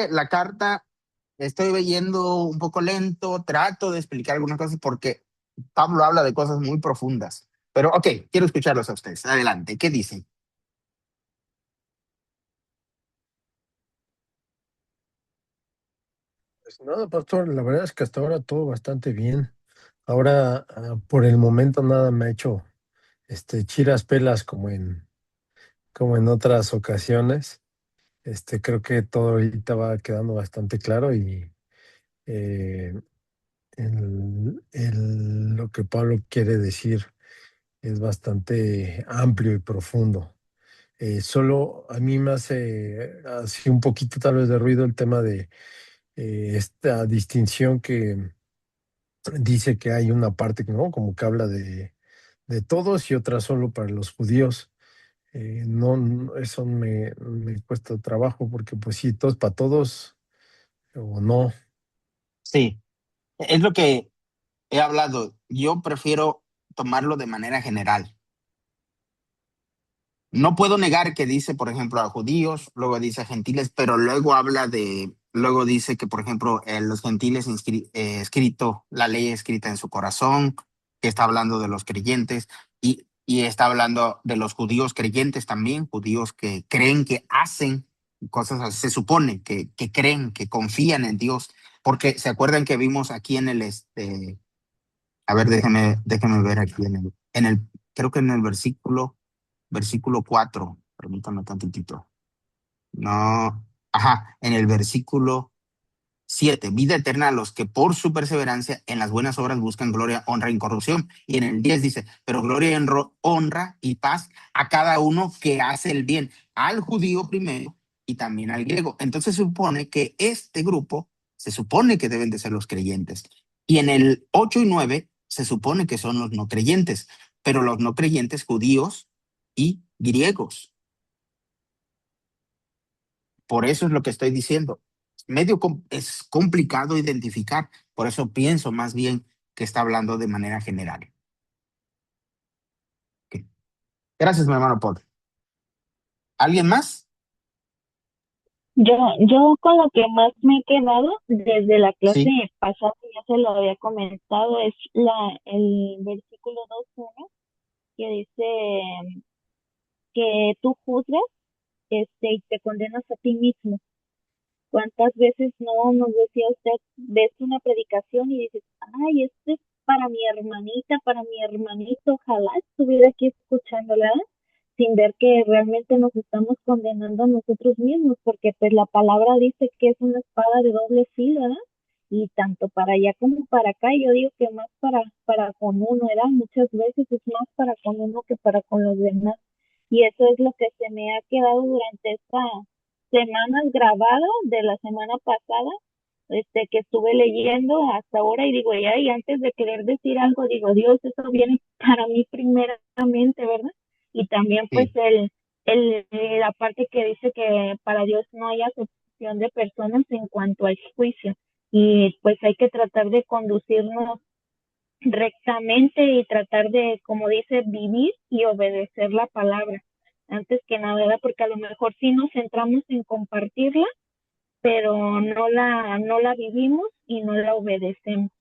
La carta, estoy leyendo un poco lento, trato de explicar algunas cosas porque Pablo habla de cosas muy profundas. Pero ok, quiero escucharlos a ustedes. Adelante, ¿qué dicen?
Pues nada, pastor, la verdad es que hasta ahora todo bastante bien. Ahora, por el momento, nada me ha hecho chiras pelas como en otras ocasiones. Creo que todo ahorita va quedando bastante claro y eh, lo que Pablo quiere decir es bastante amplio y profundo. Solo a mí me hace así un poquito tal vez de ruido el tema de esta distinción que dice que hay una parte, ¿no? Como que habla de todos y otra solo para los judíos. Eso me cuesta trabajo porque pues sí, todos para todos o no.
Sí, es lo que he hablado. Yo prefiero tomarlo de manera general. No puedo negar que dice, por ejemplo, a judíos, luego dice a gentiles, pero luego dice que, por ejemplo, los gentiles escrito, la ley escrita en su corazón, que está hablando de los creyentes y está hablando de los judíos creyentes también, judíos que creen, que hacen cosas, se supone que creen, que confían en Dios, porque se acuerdan que vimos aquí en a ver, déjeme ver aquí creo que en el versículo 4, permítame tantitito. No, ajá, en el versículo 7, vida eterna a los que por su perseverancia en las buenas obras buscan gloria, honra e incorrupción. Y en el 10 dice, pero gloria y honra y paz a cada uno que hace el bien, al judío primero y también al griego. Entonces se supone que este grupo, se supone que deben de ser los creyentes. Y en el 8 y 9 se supone que son los no creyentes, pero los no creyentes judíos y griegos. Por eso es lo que estoy diciendo. Es complicado identificar, por eso pienso más bien que está hablando de manera general. Ok. Gracias, mi hermano Paul. ¿Alguien más?
Yo con lo que más me he quedado desde la clase
Sí,
pasada, ya se lo había comentado, es el versículo 2:1 que dice que tú juzgas y te condenas a ti mismo. ¿Cuántas veces no nos decía usted, ves una predicación y dices, ay, esto es para mi hermanita, para mi hermanito, ojalá estuviera aquí escuchándola, sin ver que realmente nos estamos condenando a nosotros mismos, porque pues la palabra dice que es una espada de doble filo, ¿verdad? Y tanto para allá como para acá, yo digo que más para con uno, ¿verdad? Muchas veces es más para con uno que para con los demás. Y eso es lo que se me ha quedado durante esta semanas grabadas de la semana pasada, que estuve leyendo hasta ahora y digo, ya, y antes de querer decir algo, digo, Dios, eso viene para mí primeramente, ¿verdad? Y también pues
sí.
la parte que dice que para Dios no hay acepción de personas en cuanto al juicio y pues hay que tratar de conducirnos rectamente y tratar de, como dice, vivir y obedecer la palabra. Antes que nada, ¿verdad? Porque a lo mejor sí nos centramos en compartirla, pero no la vivimos y no la obedecemos.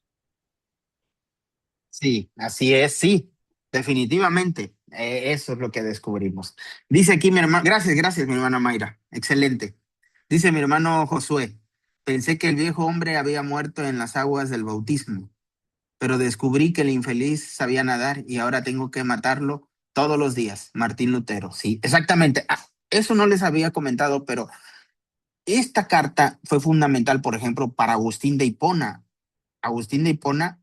Sí, así es, sí, definitivamente. Eso es lo que descubrimos. Dice aquí mi hermano, gracias, mi hermana Mayra, excelente. Dice mi hermano Josué, pensé que el viejo hombre había muerto en las aguas del bautismo, pero descubrí que el infeliz sabía nadar y ahora tengo que matarlo todos los días. Martín Lutero, sí, exactamente. Ah, eso no les había comentado, pero esta carta fue fundamental, por ejemplo, para Agustín de Hipona. Agustín de Hipona,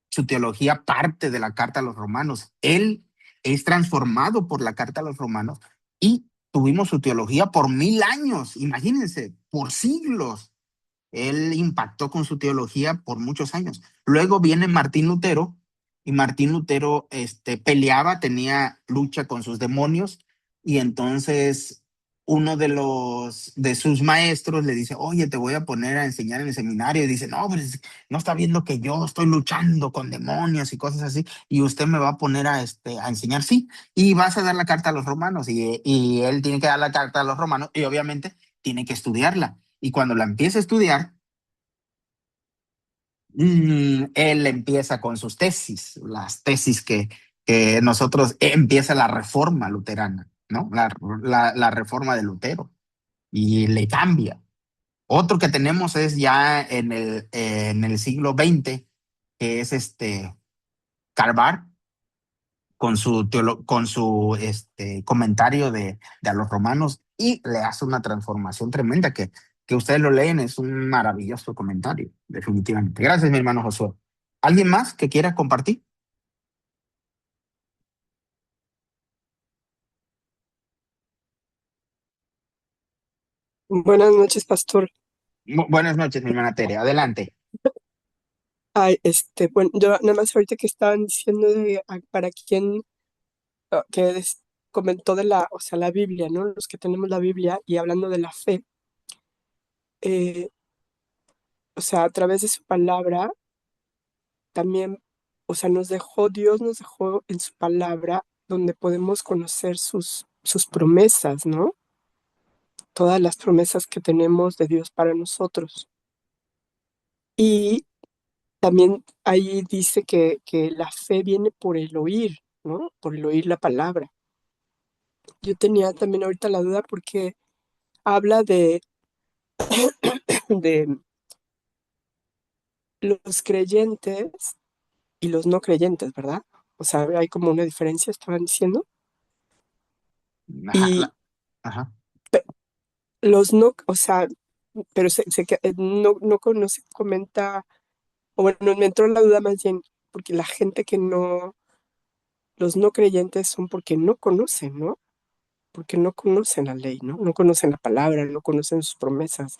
su teología parte de la carta a los romanos. Él es transformado por la carta a los romanos y tuvimos su teología por 1000 años, imagínense, por siglos. Él impactó con su teología por muchos años. Luego viene Martín Lutero y Martín Lutero peleaba, tenía lucha con sus demonios y entonces uno de sus maestros le dice, oye, te voy a poner a enseñar en el seminario y dice, no, pues no está viendo que yo estoy luchando con demonios y cosas así y usted me va a poner a enseñar, sí, y vas a dar la carta a los romanos y él tiene que dar la carta a los romanos y obviamente tiene que estudiarla. Y cuando la empieza a estudiar, él empieza con sus tesis, las tesis que nosotros, empieza la reforma luterana, ¿no? La reforma de Lutero y le cambia. Otro que tenemos es ya en el siglo XX, que es Carvar, con su comentario de a los romanos y le hace una transformación tremenda que ustedes lo leen, es un maravilloso comentario, definitivamente. Gracias, mi hermano Josué. ¿Alguien más que quiera compartir?
Buenas noches, pastor.
Buenas noches, mi hermana Tere. Adelante.
Ay, bueno, yo nada más ahorita que estaban diciendo para quién comentó de o sea, la Biblia, ¿no? Los que tenemos la Biblia y hablando de la fe, eh, o sea, a través de su palabra también, o sea, Dios nos dejó en su palabra donde podemos conocer sus promesas, ¿no? Todas las promesas que tenemos de Dios para nosotros. Y también ahí dice que la fe viene por el oír, ¿no? Por el oír la palabra. Yo tenía también ahorita la duda porque habla de los creyentes y los no creyentes, ¿verdad? O sea, hay como una diferencia, estaban diciendo.
Ajá,
Y,
ajá.
Los no, o sea, pero no se comenta, o bueno, me entró la duda más bien, porque la gente que no, los no creyentes son porque no conocen, ¿no? Porque no conocen la ley, ¿no? No conocen la palabra, no conocen sus promesas.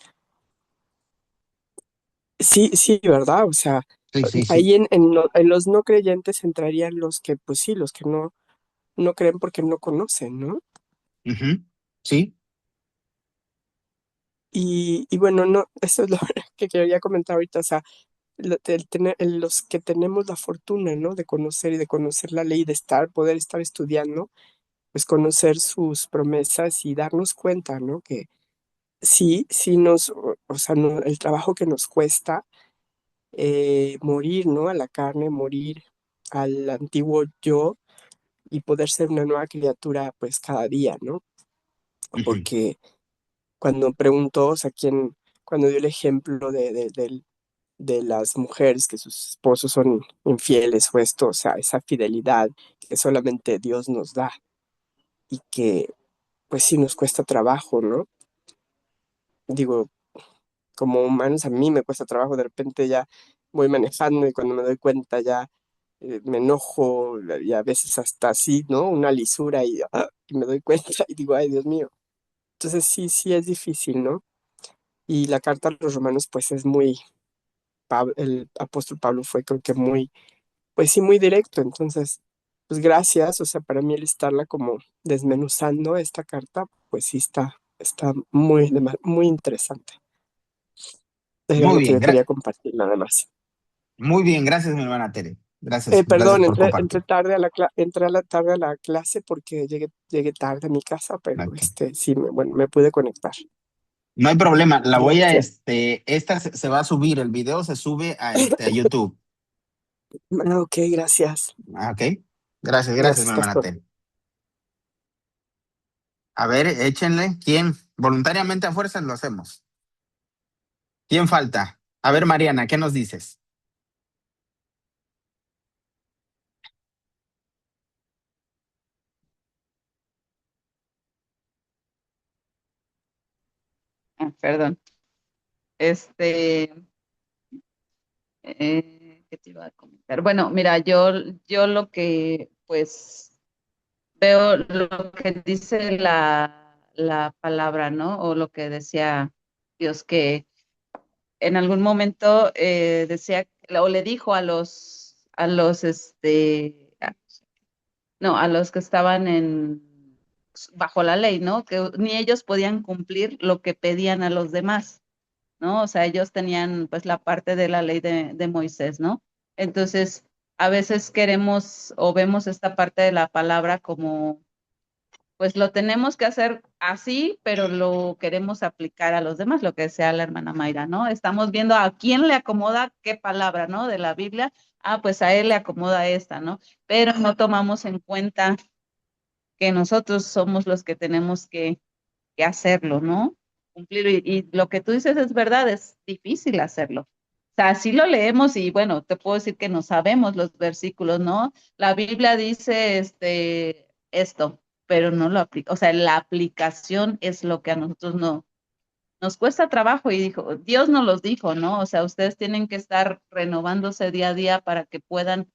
Sí, sí, ¿verdad? O sea,
Sí, sí, sí.
ahí en los no creyentes entrarían los que, pues sí, los que no creen porque no conocen, ¿no?
Ujú. Sí,
Y bueno, no, eso es lo que quería comentar ahorita, o sea, los que tenemos la fortuna, ¿no? De conocer y de conocer la ley, de poder estar estudiando, pues conocer sus promesas y darnos cuenta, ¿no? Que sí, sí o sea, el trabajo que nos cuesta morir, ¿no? A la carne, morir al antiguo yo y poder ser una nueva criatura, pues cada día, ¿no?
ujú,
Porque cuando preguntó, o sea, cuando dio el ejemplo de las mujeres que sus esposos son infieles o esto, o sea, esa fidelidad que solamente Dios nos da y que pues sí nos cuesta trabajo, ¿no? Digo, como humanos a mí me cuesta trabajo, de repente ya voy manejando y cuando me doy cuenta ya me enojo y a veces hasta así, ¿no? Una lisura y me doy cuenta y digo, ay, Dios mío. Entonces sí, sí es difícil, ¿no? Y la carta a los romanos pues es muy, el apóstol Pablo fue creo que muy, pues sí, muy directo. Entonces, pues gracias, o sea, para mí el estarla como desmenuzando esta carta, pues sí está muy interesante. Era
muy
lo que
bien,
yo quería compartir nada más.
muy bien, gracias, mi hermana Tere. Gracias, gracias
Perdón,
por compartir.
entré a la tarde a la clase porque llegué tarde a mi casa, pero
Ok.
sí, bueno, me pude conectar.
No hay problema, la voy a,
Gracias.
esta se va a subir, el video se sube a YouTube.
Ok, gracias.
Ah, ok. Gracias, gracias, mi
Gracias,
hermana
pastor.
Tere. A ver, échenle. ¿Quién? Voluntariamente a fuerzas lo hacemos. ¿Quién falta? A ver, Mariana, ¿qué nos dices?
Perdón. Este, ¿Qué te iba a comentar? Bueno, mira, yo lo que pues veo lo que dice la palabra, ¿no? O lo que decía Dios, que en algún momento decía, o le dijo a los que estaban bajo la ley, ¿no? Que ni ellos podían cumplir lo que pedían a los demás. ¿No? O sea, ellos tenían pues la parte de la ley de Moisés, ¿no? Entonces, a veces queremos o vemos esta parte de la palabra como, pues lo tenemos que hacer así, pero lo queremos aplicar a los demás, lo que decía la hermana Mayra, ¿no? Estamos viendo a quién le acomoda qué palabra, ¿no? De la Biblia, pues a él le acomoda esta, ¿no? Pero no tomamos en cuenta que nosotros somos los que tenemos que hacerlo, ¿no? Cumplir. Y lo que tú dices es verdad, es difícil hacerlo. O sea, sí lo leemos y bueno, te puedo decir que no sabemos los versículos, ¿no? La Biblia dice esto, pero no lo aplica. O sea, la aplicación es lo que a nosotros no nos cuesta trabajo y dijo, Dios nos los dijo, ¿no? O sea, ustedes tienen que estar renovándose día a día para que puedan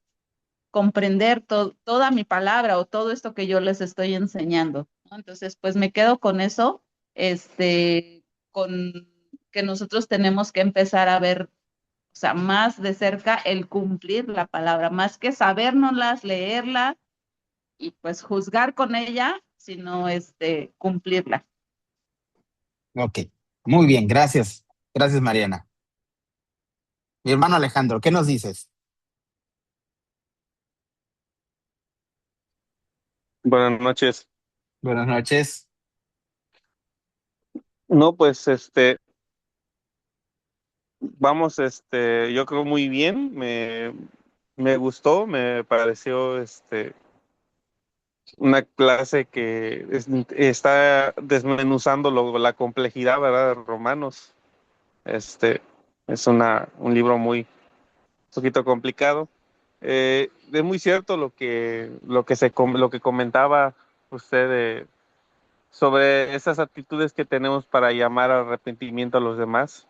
comprender toda mi palabra o todo esto que yo les estoy enseñando, ¿no? Entonces, pues me quedo con eso, con que nosotros tenemos que empezar a ver, o sea, más de cerca el cumplir la palabra, más que sabérnoslas, leerla y pues juzgar con ella, sino cumplirla.
Ok. Muy bien, gracias. Gracias, Mariana. Mi hermano Alejandro, ¿qué nos dices?
Buenas noches.
Buenas noches.
No, pues vamos, yo creo muy bien. Me gustó, me pareció una clase que está desmenuzando la complejidad, ¿verdad? De Romanos. Es un libro muy poquito complicado. Es muy cierto lo que comentaba usted sobre esas actitudes que tenemos para llamar al arrepentimiento a los demás.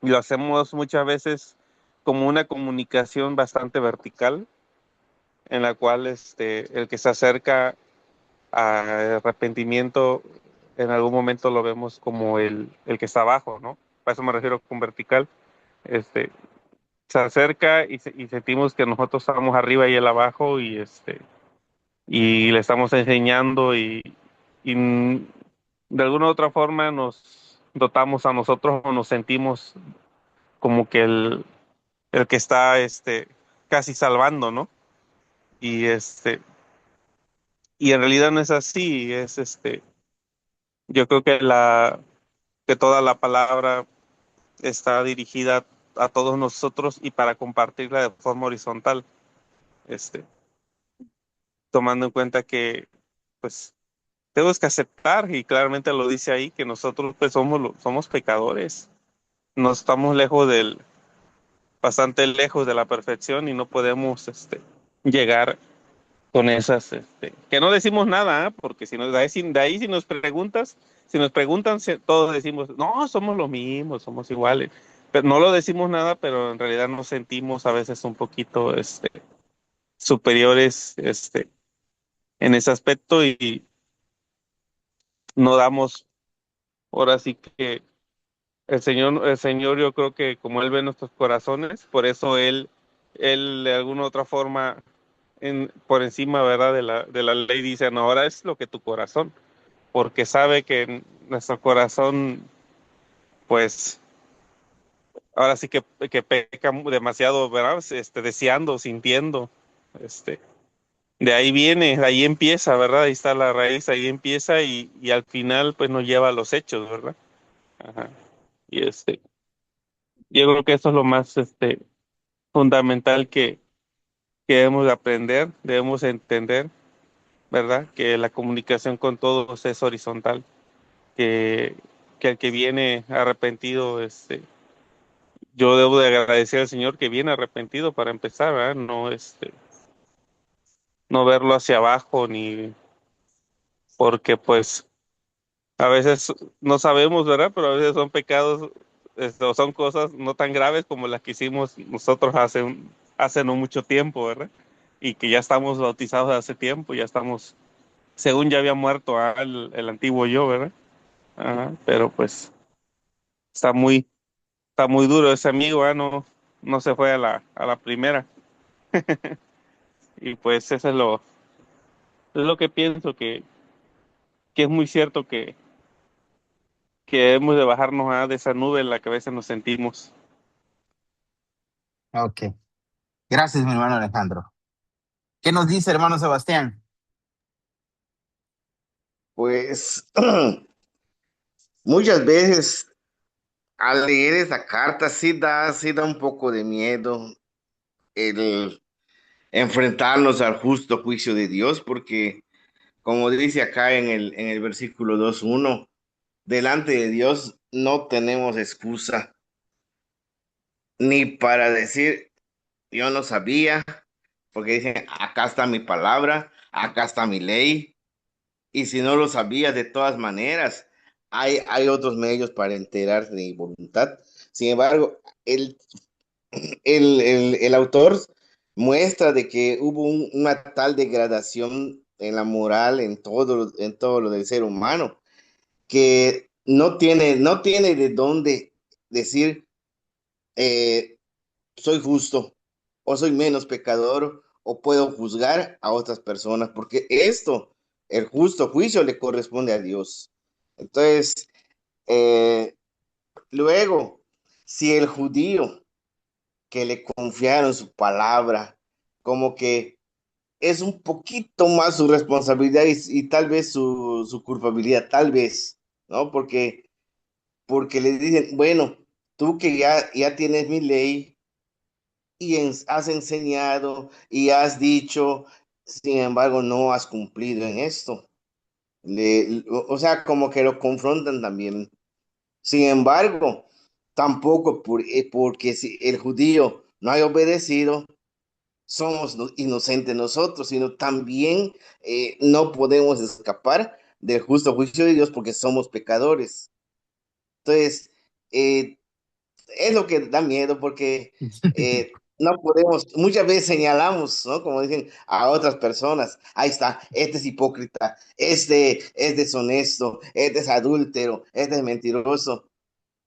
Y lo hacemos muchas veces como una comunicación bastante vertical, en la cual el que se acerca al arrepentimiento en algún momento lo vemos como el que está abajo, ¿no? A eso me refiero con vertical. Este, Se acerca y sentimos que nosotros estamos arriba y él abajo y le estamos enseñando y de alguna u otra forma nos dotamos a nosotros o nos sentimos como que el que está casi salvando, ¿no? Y y en realidad no es así, yo creo que que toda la palabra está dirigida a todos nosotros y para compartirla de forma horizontal, este, tomando en cuenta que pues tenemos que aceptar, y claramente lo dice ahí, que nosotros pues somos pecadores, no estamos bastante lejos de la perfección y no podemos llegar con esas, que no decimos nada, ¿eh? Porque si nos, de ahí si nos preguntan, todos decimos, no, somos lo mismo, somos iguales, pero no lo decimos nada, pero en realidad nos sentimos a veces un poquito, superiores, en ese aspecto y no damos, ahora sí que el Señor yo creo que como Él ve nuestros corazones, por eso Él de alguna otra forma, por encima, ¿verdad? De la ley dice, no, ahora es lo que tu corazón, porque sabe que nuestro corazón, pues, ahora sí que peca demasiado, ¿verdad? Deseando, sintiendo, este, de ahí viene, de ahí empieza, ¿verdad? Ahí está la raíz, ahí empieza y al final, pues, nos lleva a los hechos, ¿verdad? Ajá. Y yo creo que eso es lo más, fundamental que debemos de aprender, debemos entender, ¿verdad? Que la comunicación con todos es horizontal, que, que el que viene arrepentido, yo debo de agradecer al Señor que viene arrepentido para empezar, ¿verdad? No, no verlo hacia abajo ni porque pues a veces no sabemos, ¿verdad? Pero a veces son pecados, o son cosas no tan graves como las que hicimos nosotros hace no mucho tiempo, ¿verdad? Y que ya estamos bautizados hace tiempo, ya estamos, según ya había muerto el antiguo yo, ¿verdad? Ajá, pero pues está muy, está muy duro ese amigo, ¿eh? No, no se fue a a la primera. Y pues eso es lo que pienso, que es muy cierto que debemos de bajarnos de esa nube en la que a veces nos sentimos.
Ok. Gracias, mi hermano Alejandro. ¿Qué nos dice, hermano Sebastián?
Pues muchas veces al leer esa carta sí da un poco de miedo el enfrentarnos al justo juicio de Dios, porque como dice acá en en el versículo 2:1, delante de Dios no tenemos excusa ni para decir yo no sabía, porque dicen acá está mi palabra, acá está mi ley, y si no lo sabía de todas maneras, hay otros medios para enterarse de mi voluntad. Sin embargo, el autor muestra de que hubo una tal degradación en la moral, en todo lo del ser humano, que no tiene de dónde decir eh, soy justo o soy menos pecador o puedo juzgar a otras personas, porque el justo juicio le corresponde a Dios. Entonces, eh, luego, si el judío que le confiaron su palabra, como que es un poquito más su responsabilidad y tal vez su culpabilidad, tal vez, ¿no? Porque le dicen, bueno, tú que ya tienes mi ley y has enseñado y has dicho, sin embargo, no has cumplido en esto. O sea, como que lo confrontan también. Sin embargo, tampoco porque si el judío no ha obedecido, somos inocentes nosotros, sino también no podemos escapar del justo juicio de Dios porque somos pecadores. Entonces, es lo que da miedo porque no podemos, muchas veces señalamos, ¿no? Como dicen a otras personas, ahí está, este es hipócrita, este es deshonesto, este es adúltero, este es mentiroso,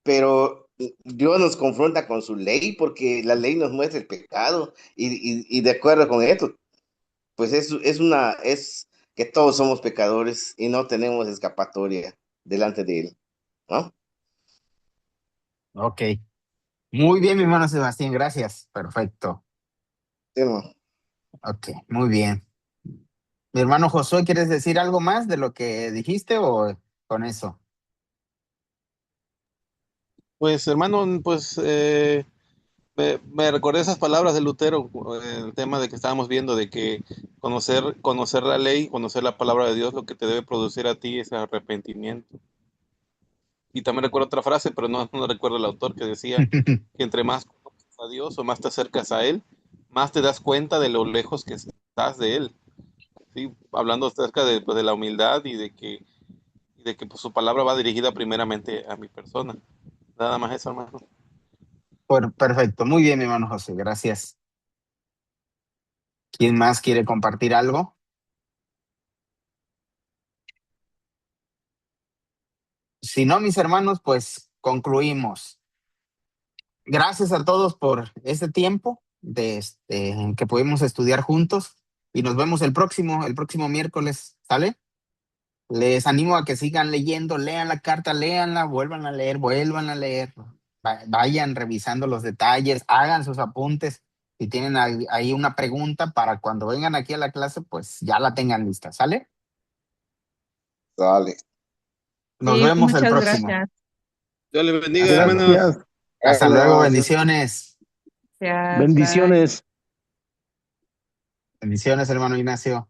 pero Dios nos confronta con su ley porque la ley nos muestra el pecado y de acuerdo con esto, pues es que todos somos pecadores y no tenemos escapatoria delante de él, ¿no?
Ok. Muy bien, mi hermano Sebastián, gracias. Perfecto.
Sí, hermano.
Ok, muy bien. Mi hermano Josué, ¿quieres decir algo más de lo que dijiste o con eso?
Pues hermano, pues me recordé esas palabras de Lutero, el tema de que estábamos viendo, de que conocer la ley, conocer la palabra de Dios, lo que te debe producir a ti es arrepentimiento. Y también recuerdo otra frase, pero no recuerdo el autor, que decía que entre más conoces a Dios o más te acercas a Él, más te das cuenta de lo lejos que estás de Él. ¿Sí? Hablando acerca de, pues, de la humildad y de que pues, su palabra va dirigida primeramente a mi persona. Nada más eso, hermano.
Perfecto, muy bien, mi hermano José, gracias. ¿Quién más quiere compartir algo? Si no, mis hermanos, pues concluimos. Gracias a todos por este tiempo en que pudimos estudiar juntos y nos vemos el próximo miércoles, ¿sale? Les animo a que sigan leyendo, lean la carta, léanla, vuelvan a leer, vayan revisando los detalles, hagan sus apuntes. Si tienen ahí una pregunta para cuando vengan aquí a la clase, pues ya la tengan lista, ¿sale?
Dale.
Nos
Sí,
vemos el
muchas
próximo.
gracias.
Dios le bendiga,
Hasta,
hermanos.
Gracias.
hasta luego,
Hermanos,
bendiciones.
Gracias, bye.
Bendiciones.
Bendiciones, hermano Ignacio.